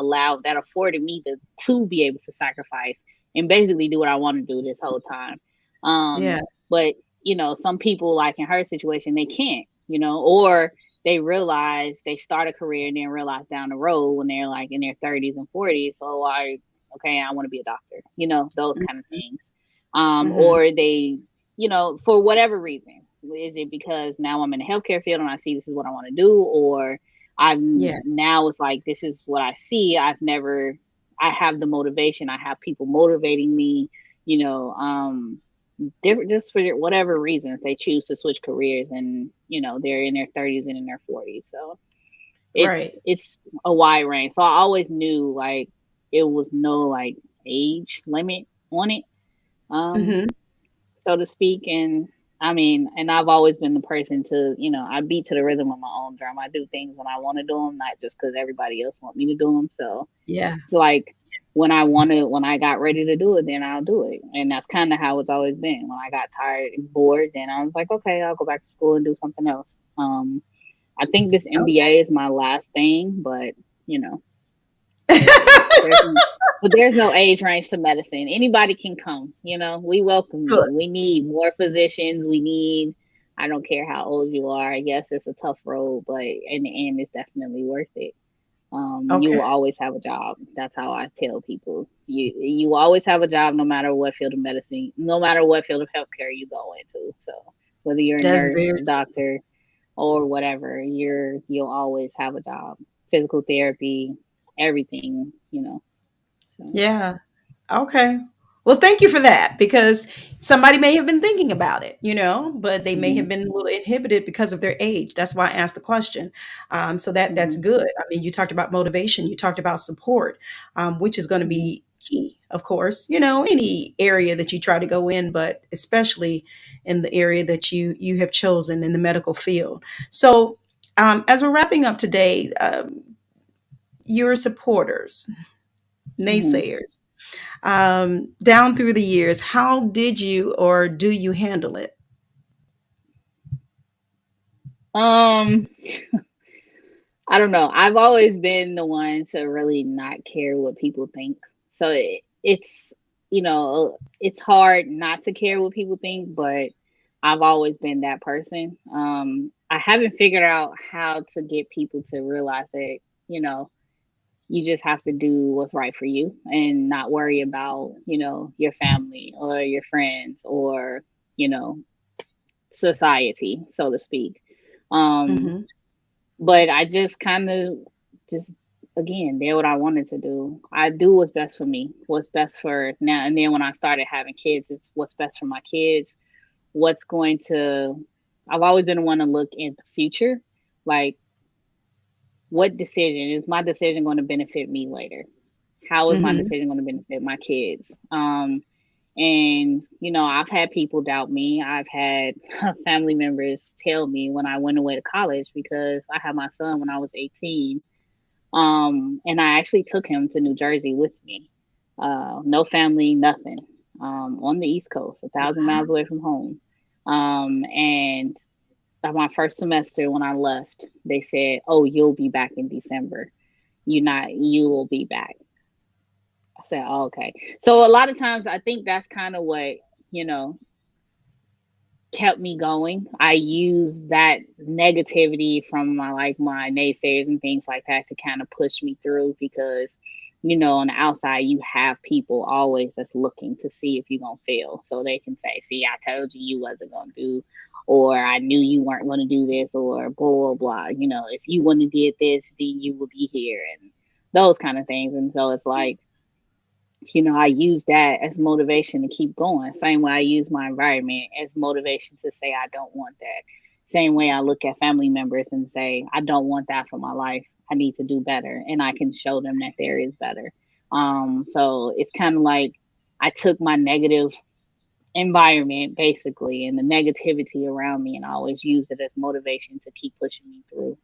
afforded me to be able to sacrifice and basically do what I want to do this whole time. Yeah. But some people, like in her situation, they can't. Or they realize they start a career and then realize down the road when they're like in their 30s and 40s, so I want to be a doctor. Those kind of things. Mm-hmm. Or they, for whatever reason, is it because now I'm in the healthcare field and I see this is what I want to do, or Yeah. now it's like this is what I see. I have the motivation. I have people motivating me. You know, different, just for whatever reasons they choose to switch careers, and they're in their 30s and in their 40s. So Right. it's a wide range. So I always knew like it was no like age limit on it. Um, Mm-hmm. so to speak. And I mean, and I've always been the person to, I beat to the rhythm of my own drum. I do things when I want to do them, not just because everybody else want me to do them. So Yeah. it's like when I got ready to do it, then I'll do it. And that's kind of how it's always been. When I got tired and bored, then I was like, okay, I'll go back to school and do something else. I think this MBA is my last thing, but you know, there's but there's no age range to medicine. Anybody can come. We welcome Good. you. We need more physicians. We need. I don't care how old you are. I guess it's a tough road, but in the end, it's definitely worth it. You Okay. will always have a job. That's how I tell people. You will always have a job, no matter what field of medicine, no matter what field of healthcare you go into. So whether you're a That's nurse, very a doctor, or whatever, you'll always have a job. Physical therapy, everything. So. yeah. Okay. Well, thank you for that because somebody may have been thinking about it, but they may have Mhm. been a little inhibited because of their age. That's why I asked the question. So that's Mhm. good. I mean, you talked about motivation, you talked about support, which is going to Mhm. be key, of course. Any area that you try to go in, but especially in the area that you have chosen in the medical field. So, as we're wrapping up today, your supporters, Mhm. naysayers down through the years, how did you or do you handle it? Um, I don't know. I've always been the one to really not care what people think. So it's hard not to care what people think, but I've always been that person. I haven't figured out how to get people to realize that, you know, you just have to do what's right for you and not worry about, your family or your friends or, you know, society, so to speak. Um, Hmm. but I just kind of just again did what I wanted to do. I do what's best for me, what's best for now. And then when I started having kids, it's what's best for my kids. What's going to I've always been one to look in the future, like what decision is my decision going to benefit me later? How is my Hmm. decision going to benefit my kids? And I've had people doubt me. I've had family members tell me when I went away to college because I had my son when I was 18. And I actually took him to New Jersey with me. No family, nothing. On the East Coast, 1,000 miles away from home. And my first semester when I left, they said, "Oh, you'll be back in December. You will be back." I said, oh, "Okay." So a lot of times, I think that's kind of what you know kept me going. I use that negativity from my naysayers and things like that to kind of push me through because on the outside you have people always that's looking to see if you're gonna fail. So they can say, "See, I told you you wasn't gonna do," or "I knew you weren't gonna do this," or blah blah blah. If you wouldn't have did this, then you would be here and those kind of things. And so it's like I use that as motivation to keep going. Same way I use my environment as motivation to say I don't want that. Same way I look at family members and say, I don't want that for my life. I need to do better. And I can show them that there is better. So it's kind of like I took my negative environment basically and the negativity around me and I always used it as motivation to keep pushing me through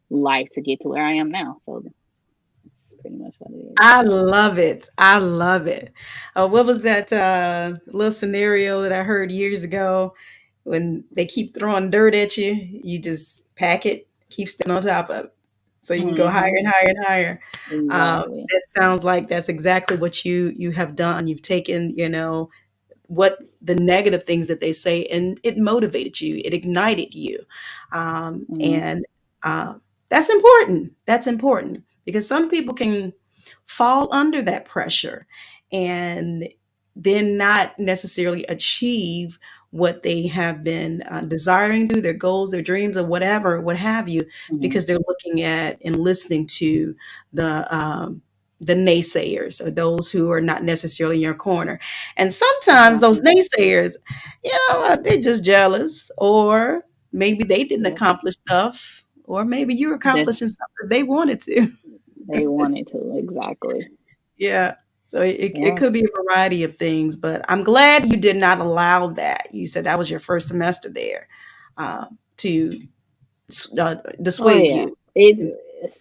life to get to where I am now. So that's pretty much what it is. I love it. I love it. What was that little scenario that I heard years ago? When they keep throwing dirt at you, you just pack it, keep standing on top of it, so you can go higher Hmm. and higher and higher. Exactly. That sounds like that's exactly what you have done. You've taken, what the negative things that they say, and it motivated you, it ignited you, Hmm. and that's important. That's important because some people can fall under that pressure and then not necessarily achieve what they have been desiring to, their goals, their dreams, or whatever, what have you, Hmm. because they're looking at and listening to the naysayers or those who are not necessarily in your corner. And sometimes those Exactly. naysayers, they're just jealous, or maybe they didn't Yep. accomplish stuff, or maybe you're Just accomplishing something they wanted to. they wanted to. Exactly. Yeah. So it Yeah. could be a variety of things, but I'm glad you did not allow that. You said that was your first semester there, to Oh dissuade yeah. you. It's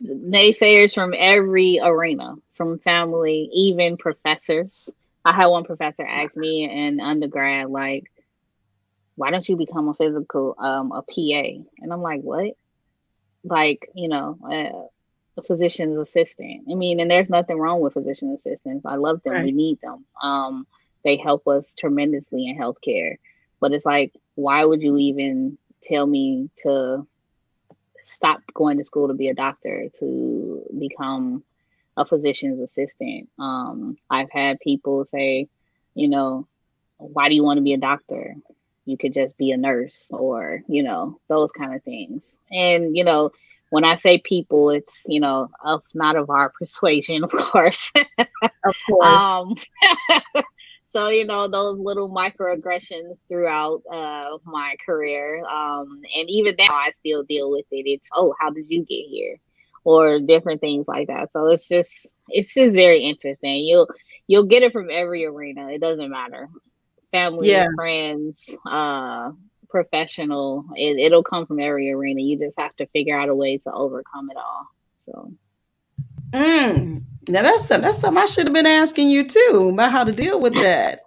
naysayers from every arena, from family, even professors. I had one professor ask me in undergrad, like, why don't you become a PA? And I'm like, what? Like, a physician's assistant. I mean, and there's nothing wrong with physician assistants. I love them. We Right. need them. They help us tremendously in healthcare. But it's like, why would you even tell me to stop going to school to be a doctor to become a physician's assistant? I've had people say, you know, why do you want to be a doctor? You could just be a nurse or, those kind of things. And, when I say people, it's, of not of our persuasion, of course. Of course. um, so, those little microaggressions throughout my career. And even now I still deal with it. It's, oh, how did you get here? Or different things like that. So it's just very interesting. You'll get it from every arena. It doesn't matter. Yeah. Family, friends, professional. It'll come from every arena. You just have to figure out a way to overcome it all. So Now that's something I should have been asking you too about how to deal with that.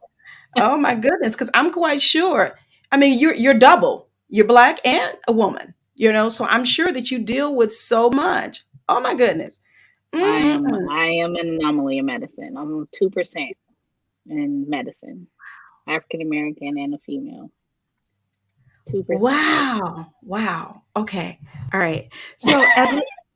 Oh my goodness, because I'm quite sure. I mean, you're double. You're black and a woman. So I'm sure that you deal with so much. Oh my goodness. I am Mm-mm-mm. I am an anomaly in medicine. I'm 2% in medicine. African American and a female. 2%. Wow. Wow. Okay. All right. So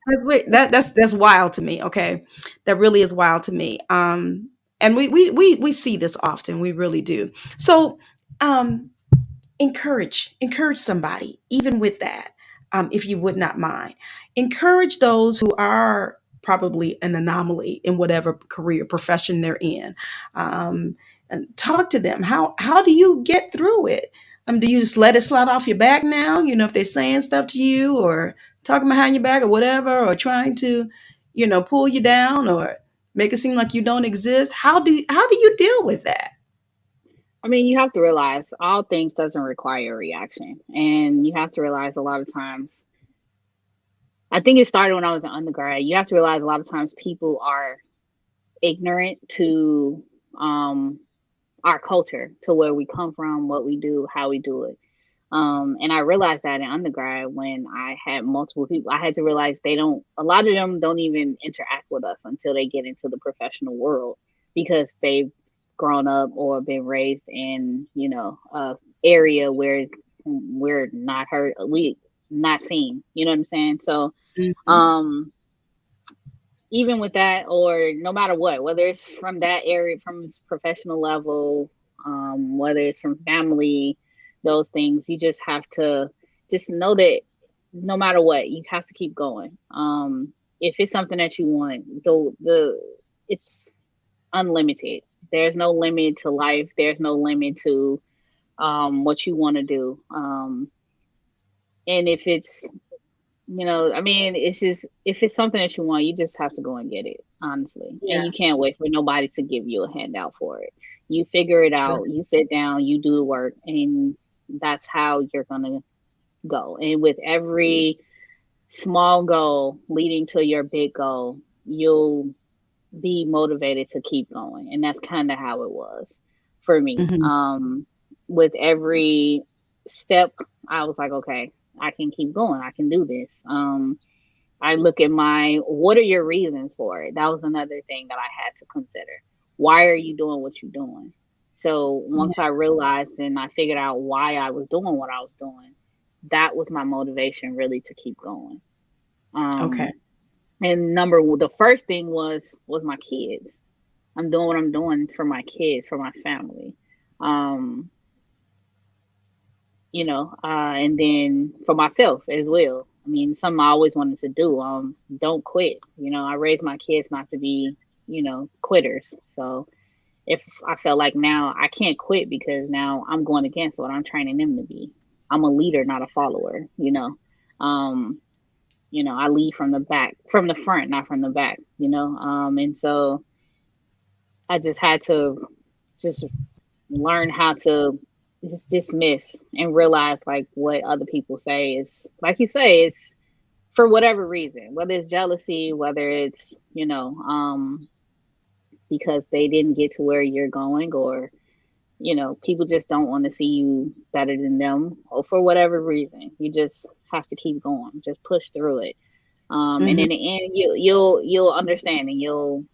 that's wild to me. Okay. That really is wild to me. And we see this often. We really do. So um encourage somebody even with that, if you would not mind. Encourage those who are probably an anomaly in whatever career profession they're in, and talk to them. How do you get through it? Do you just let it slide off your back now, if they're saying stuff to you or talking behind your back or whatever, or trying to pull you down or make it seem like you don't exist? How do you deal with that? I mean, you have to realize all things doesn't require a reaction. And you have to realize a lot of times, I think it started when I was an undergrad. You have to realize a lot of times people are ignorant to um, our culture, to where we come from, what we do, how we do it. And I realized that in undergrad when I had multiple people, I had to realize a lot of them don't even interact with us until they get into the professional world because they've grown up or been raised in, a area where we're not heard, we not seen, you know what I'm saying? So, Mhm. um, even with that, or no matter what, whether it's from that area, from his professional level, whether it's from family, those things, you just have to just know that no matter what, you have to keep going. If it's something that you want, the it's unlimited. There's no limit to life. There's no limit to what you want to do. And if it's, I mean, it's just, if it's something that you want, you just have to go and get it, honestly. And Yeah, you can't wait for nobody to give you a handout for it. You figure it true. out, you sit down, you do the work, and that's how you're going to go. And with every small goal leading to your big goal, you'll be motivated to keep going. And that's kind of how it was for me. Hmm. With every step, I was like, okay, I can keep going. I can do this. I look at what are your reasons for it? That was another thing that I had to consider. Why are you doing what you're doing? So once I realized and I figured out why I was doing what I was doing, that was my motivation really to keep going. Okay. Um, and the first thing was my kids. I'm doing what I'm doing for my kids, for my family. Um, and then for myself as well. I mean, something I always wanted to do. Don't quit. I raised my kids not to be, quitters. So if I felt like now I can't quit because now I'm going against what I'm training them to be. I'm a leader, not a follower. Um, I lead from the front, not from the back. And so I just had to just learn how to just dismiss and realize like what other people say is, like you say, it's for whatever reason, whether it's jealousy, whether it's because they didn't get to where you're going, or people just don't want to see you better than them, or for whatever reason, you just have to keep going, just push through it. And Hmm. in the end, you'll understand, and you'll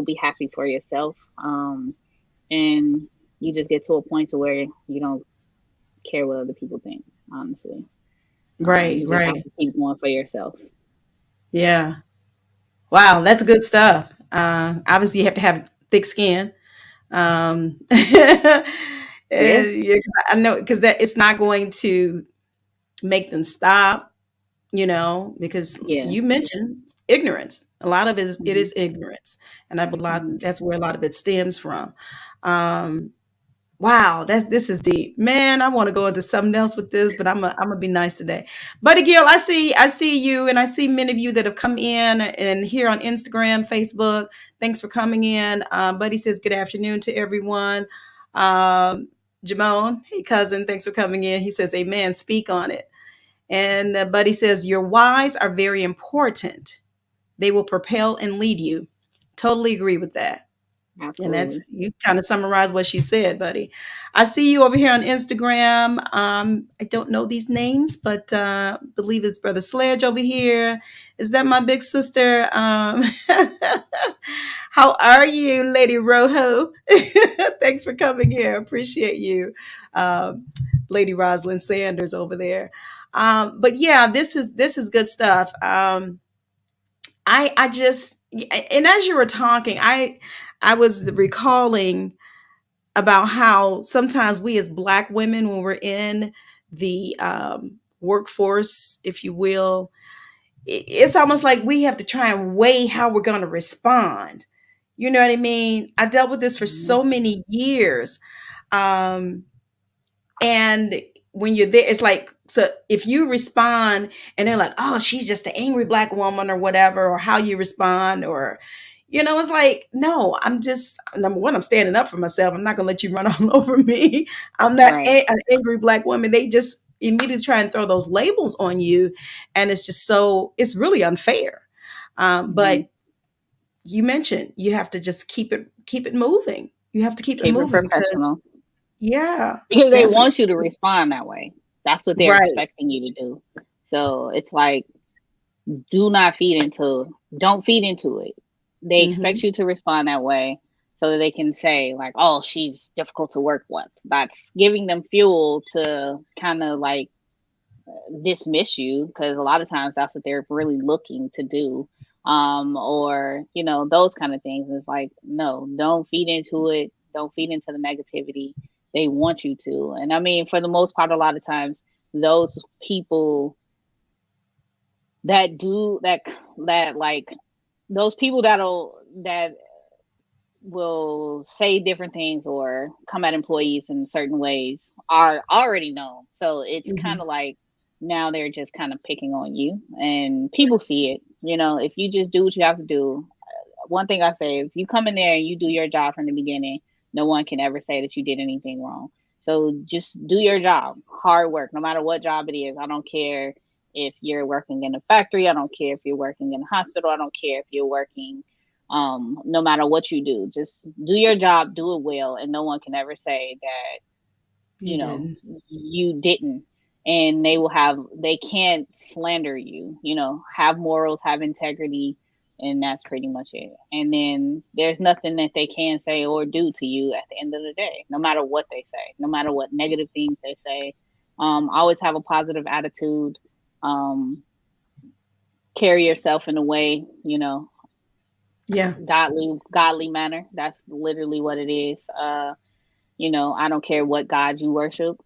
be happy for yourself. And you just get to a point to where you don't care what other people think, honestly. Right, You just have right. to keep going for yourself. Yeah. Wow, that's good stuff. Obviously, you have to have thick skin. And Yeah, I know because that it's not going to make them stop, because yeah. you mentioned ignorance. A lot of it Hmm. is ignorance, and Hmm. that's where a lot of it stems from. Um, Wow, this is deep, man. I want to go into something else with this, but I'm gonna be nice today. Buddy Gill, I see you, and I see many of you that have come in and here on Instagram, Facebook. Thanks for coming in. Buddy says good afternoon to everyone. Um, Jamone, hey cousin, thanks for coming in. He says, "Amen." Speak on it. And Buddy says, "Your whys are very important. They will propel and lead you." Totally agree with that. And Absolutely. that's you kind of summarize what she said, buddy. I see you over here on Instagram. I don't know these names, but believe it's Brother Sledge over here. Is that my big sister? How are you, Lady Rojo? Thanks for coming here. Appreciate you, Lady Rosalind Sanders over there. But yeah, this is good stuff. I just and as you were talking, I was recalling about how sometimes we as Black women, when we're in the workforce, if you will, it's almost like we have to try and weigh how we're going to respond. You know what I mean? I dealt with this for Hmm. so many years. Um, and when you're there, it's like, so if you respond and they're like, oh, she's just an angry Black woman or whatever, or how you respond, or, it's like, no, I'm just, number one, I'm standing up for myself. I'm not going to let you run all over me. I'm not Right. an angry Black woman. They just immediately try and throw those labels on you. And it's just it's really unfair. Hmm. But you mentioned you have to just keep it moving. You have to keep it Keep it moving because, professional yeah, because they definitely. want you to respond that way. That's what they're Right. expecting you to do. So it's like, do not feed into don't feed into it. They expect Hmm. you to respond that way so that they can say like, oh, she's difficult to work with. That's giving them fuel to kind of like dismiss you, because a lot of times that's what they're really looking to do. Or those kind of things. It's like, no, don't feed into it, don't feed into the negativity. They want you to. And I mean, for the most part, a lot of times those people that do that like those people that will say different things or come at employees in certain ways are already known. So it's kind Hmm. of like now they're just kind of picking on you, and people see it. If you just do what you have to do, one thing I say, if you come in there and you do your job from the beginning, no one can ever say that you did anything wrong. So just do your job, hard work, no matter what job it is. I don't care if you're working in a factory. I don't care if you're working in a hospital. I don't care if you're working, no matter what you do, just do your job, do it well. And no one can ever say that, You didn't. you didn't. And they can't slander you, have morals, have integrity, and that's pretty much it. And then there's nothing that they can say or do to you at the end of the day, no matter what they say, no matter what negative things they say. Always have a positive attitude. Um, Carry yourself in a way, Yeah. godly manner. That's literally what it is. I don't care what God you worship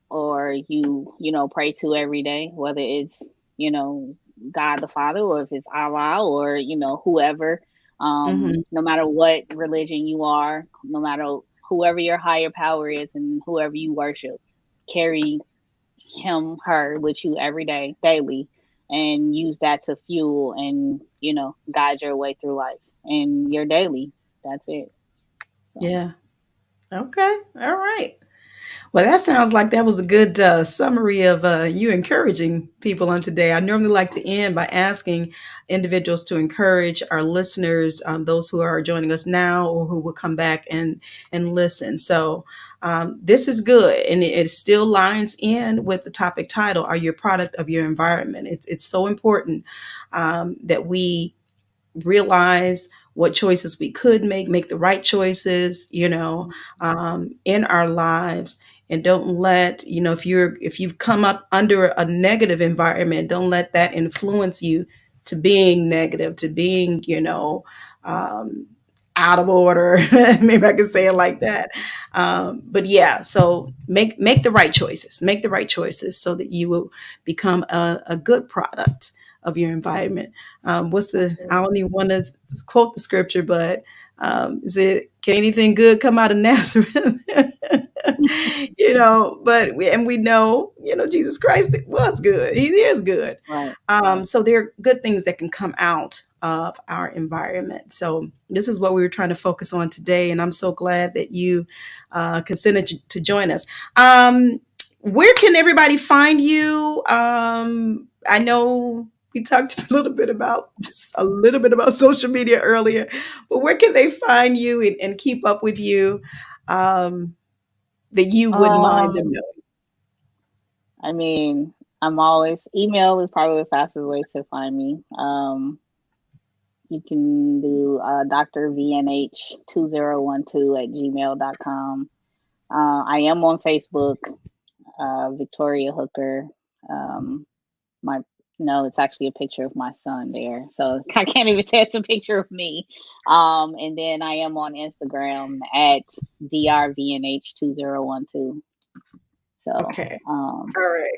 or you pray to every day, whether it's, you know, God the Father, or if it's Allah, or, whoever. Hmm. No matter what religion you are, no matter whoever your higher power is and whoever you worship, carry him, her with you every day, daily, and use that to fuel and, guide your way through life and your daily. That's it. So. Yeah. Okay. All right. Well, that sounds like that was a good summary of you encouraging people on today. I normally like to end by asking individuals to encourage our listeners, those who are joining us now or who will come back and listen. So this is good, and it still lines in with the topic title: Are you a product of your environment? It's so important that we realize what choices we could make the right choices, in our lives. And don't let, if you've come up under a negative environment, don't let that influence you to being negative, to being, um, out of order. Maybe I can say it like that. But yeah, so make the right choices. Make the right choices so that you will become a good product of your environment. What's the? I don't even want to quote the scripture, but is it? Can anything good come out of Nazareth? But we know, Jesus Christ was good. He is good. Right. So there are good things that can come out of our environment. So this is what we were trying to focus on today, and I'm so glad that you consented to join us. Where can everybody find you? I know we talked a little bit about social media earlier, but where can they find you and keep up with you, that you wouldn't mind them Um, knowing? I mean, I'm always email is probably the fastest way to find me. You can do drvnh2012 at gmail.com. I am on Facebook, Victoria Hooker. Um, my No, it's actually a picture of my son there, so I can't even say it's a picture of me. And then I am on Instagram at drvnh2012. So, Okay. All right.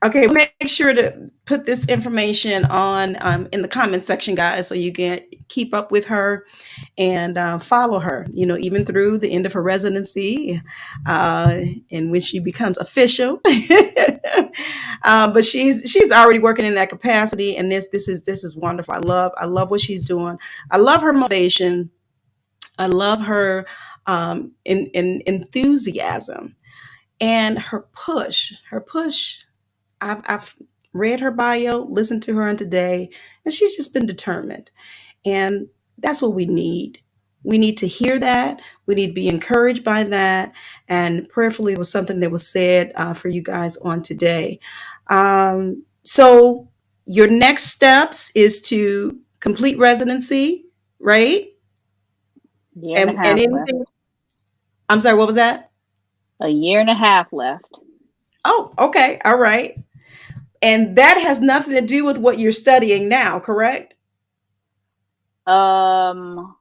Okay, we'll make sure to put this information on in the comment section, guys, so you can keep up with her and follow her. Even through the end of her residency, uh, and when she becomes official. But she's already working in that capacity, and this is wonderful. I love what she's doing. I love her motivation. I love her in enthusiasm and her push. Her push. I've read her bio, listened to her on today, and she's just been determined. And that's what we need. We need to hear that. We need to be encouraged by that. And prayerfully, it was something that was said for you guys on today. So, your next steps is to complete residency, right? year and a And half left. anything. I'm sorry, what was that? A year and a half left. Oh, okay. All right. And that has nothing to do with what you're studying now, correct? Um,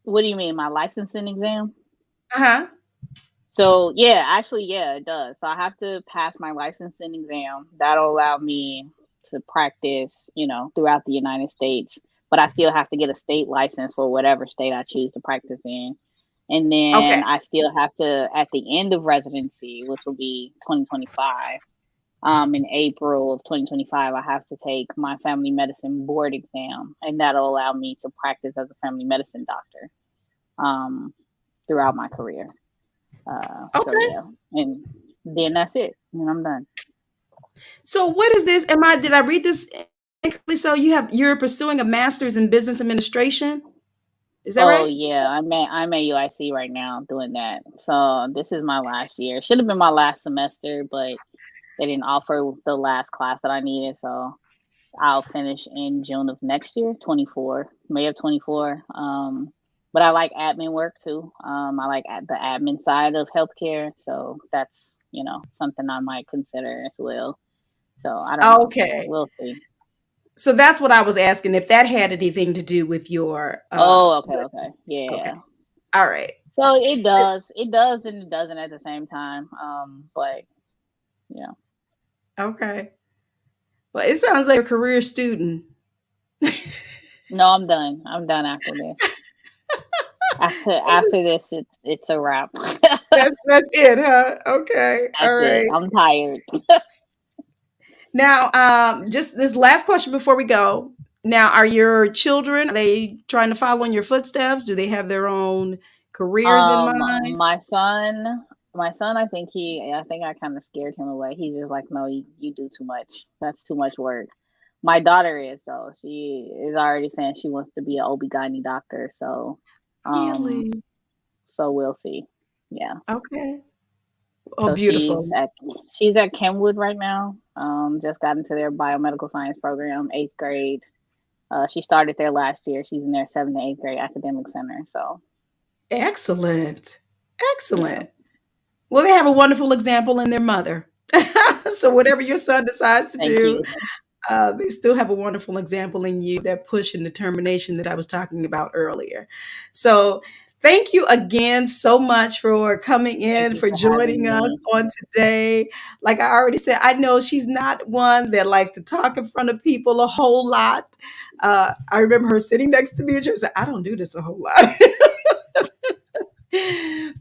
what do you mean, my licensing exam? Uh huh. So yeah, actually, yeah, it does. So I have to pass my licensing exam. That'll allow me to practice, throughout the United States. But I still have to get a state license for whatever state I choose to practice in. And then Okay. I still have to, at the end of residency, which will be 2025, In April of 2025, I have to take my family medicine board exam, and that'll allow me to practice as a family medicine doctor um, throughout my career. So Okay. yeah, and then that's it, and I'm done. So what is this? Did I read this incorrectly? So you're pursuing a master's in business administration? Is that Oh right? yeah, I'm at UIC right now doing that. So this is my last year. Should have been my last semester, but they didn't offer the last class that I needed. So I'll finish in June of next year, 24, May of 24. But I like admin work too. I like the admin side of healthcare. So that's, something I might consider as well. So I don't know. Okay. We'll see. So that's what I was asking if that had anything to do with your Oh, okay, okay. business. Okay. Yeah. All right. So it does. It does and it doesn't at the same time. But yeah. Okay. Well, it sounds like a career student. No, I'm done. I'm done after this. After this it's a wrap. That's it, huh? Okay. All That's it. right. I'm tired. Now, just this last question before we go. Now, are your children, are they trying to follow in your footsteps? Do they have their own careers in Um, mind? my son, I think I kind of scared him away. He's just like, no, you do too much. That's too much work. My daughter is though. She is already saying she wants to be an OB/GYN doctor. Um, Really? so we'll see. Yeah. Okay. Oh, So beautiful. she's at Kenwood right now. Just got into their biomedical science program, 8th grade. She started there last year. She's in their 7th to 8th grade academic center. So Excellent. yeah, Excellent. Well, they have a wonderful example in their mother. So whatever your son decides to thank do, you. they still have a wonderful example in you, that push and determination that I was talking about earlier. So thank you again so much for coming Thank in, you for for having joining us me. on today. Like I already said, I know she's not one that likes to talk in front of people a whole lot. I remember her sitting next to me and she said, I don't do this a whole lot.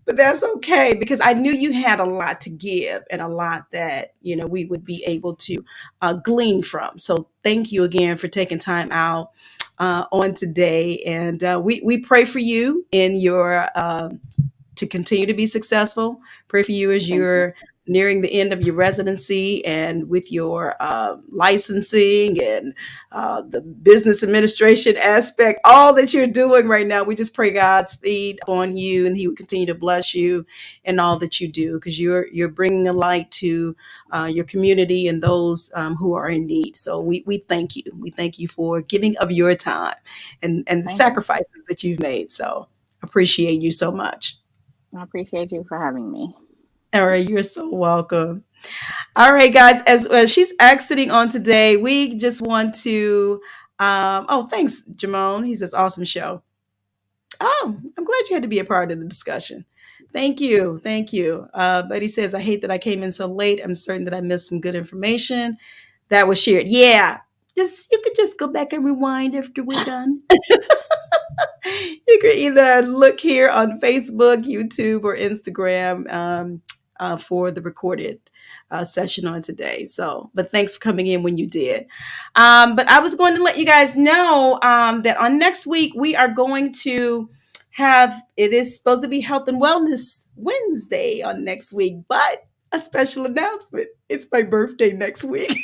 But that's okay because I knew you had a lot to give and a lot that we would be able to glean from. So thank you again for taking time out on today, and we pray for you in your to continue to be successful. Pray for you as Thank you. you're nearing the end of your residency and with your licensing and the business administration aspect, all that you're doing right now. We just pray Godspeed on you, and He would continue to bless you in all that you do, because you're bringing a light to your community and those who are in need. So we thank you. We thank you for giving of your time and the Thank you. sacrifices that you've made. So appreciate you so much. I appreciate you for having me. All right, you're so welcome. All right, guys, as she's exiting on today, we just want to. Oh, thanks, Jamone. He says, awesome show. Oh, I'm glad you had to be a part of the discussion. Thank you. Thank you. But he says, I hate that I came in so late. I'm certain that I missed some good information that was shared. Yeah, just you could just go back and rewind after we're done. You can either look here on Facebook, YouTube, or Instagram for the recorded session on today. So, but thanks for coming in when you did. But I was going to let you guys know that on next week, we are going to have, it is supposed to be Health and Wellness Wednesday on next week, but a special announcement. It's my birthday next week.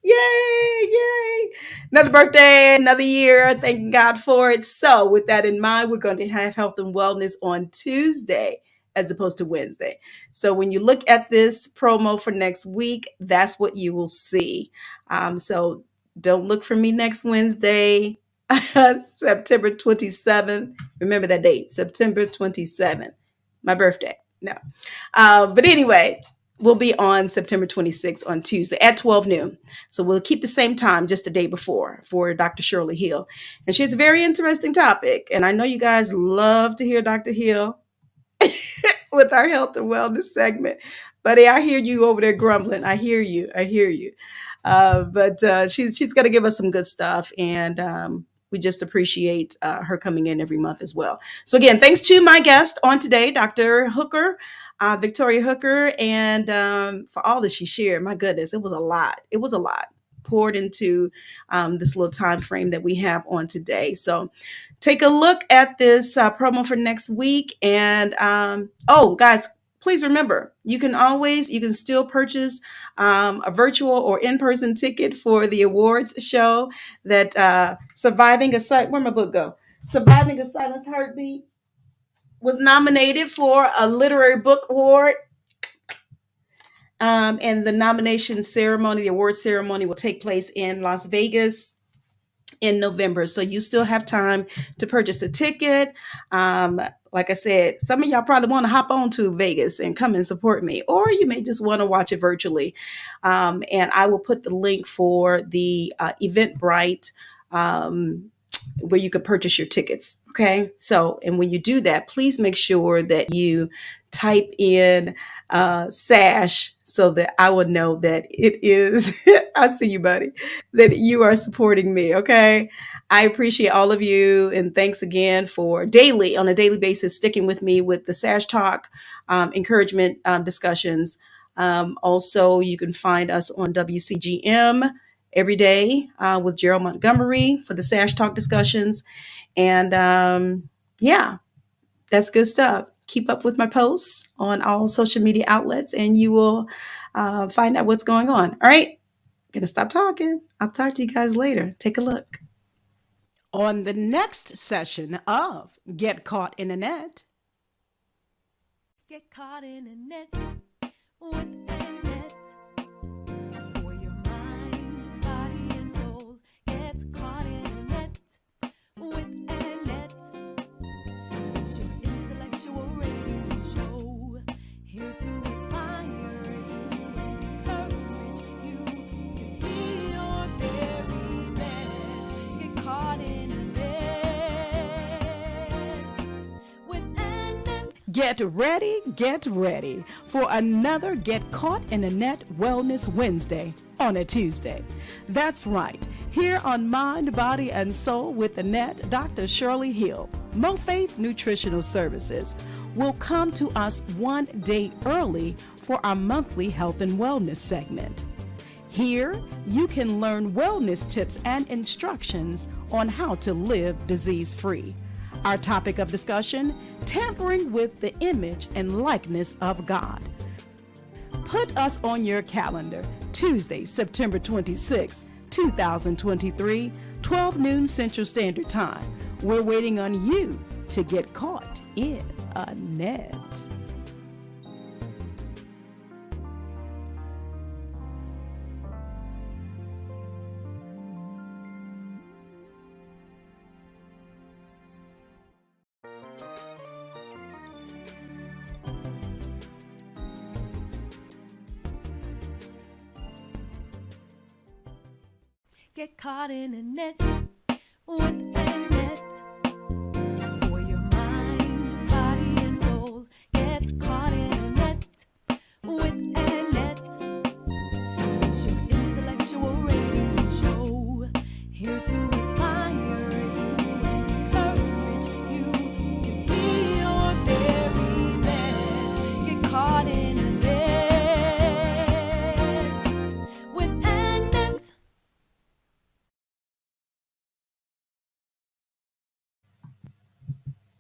Yay, yay. Another birthday, another year. Thanking God for it. So, with that in mind, we're going to have health and wellness on Tuesday as opposed to Wednesday. So, when you look at this promo for next week, that's what you will see. So, don't look for me next Wednesday, September 27th. Remember that date, September 27th, my birthday. No. But anyway, we'll be on September 26th on Tuesday at 12 noon. So we'll keep the same time just the day before for Dr. Shirley Hill. And she has a very interesting topic. And I know you guys love to hear Dr. Hill with our health and wellness segment. Buddy, I hear you over there grumbling. I hear you. I hear you. But she's going to give us some good stuff. And we just appreciate her coming in every month as well. So again, thanks to my guest on today, Dr. Hooker, Victoria Hooker, and for all that she shared. My goodness, it was a lot. It was a lot poured into this little time frame that we have on today. So take a look at this promo for next week. And oh, guys, please remember, you can still purchase a virtual or in-person ticket for the awards show that where'd my book go? Surviving a Silenced Heartbeat was nominated for a literary book award. And the nomination ceremony, the award ceremony, will take place in Las Vegas in November. So you still have time to purchase a ticket. Like I said, some of y'all probably want to hop on to Vegas and come and support me, or you may just want to watch it virtually. And I will put the link for the Eventbrite where you could purchase your tickets. Okay. So, and when you do that, please make sure that you type in SASH so that I will know that it is, I see you, buddy, that you are supporting me. Okay. I appreciate all of you. And thanks again for on a daily basis, sticking with me with the SASH Talk, encouragement discussions. Also, you can find us on WCGM every day with Gerald Montgomery for the SASH Talk discussions. And yeah, that's good stuff. Keep up with my posts on all social media outlets and you will find out what's going on. All right, gonna stop talking. I'll talk to you guys later. Take a look. On the next session of Get Caught in a Net. Get caught in a net with a net. For your mind, body, and soul. Get caught in a net with a net. It's your intellectual radio show. Here to inspire you and encourage you to be your very best. Get caught in a net with a net. Get ready for another Get Caught in a Net Wellness Wednesday on a Tuesday. That's right. Here on Mind, Body, and Soul with Annette, Dr. Shirley Hill, Mo Faith Nutritional Services, will come to us one day early for our monthly health and wellness segment. Here, you can learn wellness tips and instructions on how to live disease-free. Our topic of discussion, tampering with the image and likeness of God. Put us on your calendar, Tuesday, September 26, 2023, 12 noon Central Standard Time. We're waiting on you to get caught in a net. Get caught in a net with a net.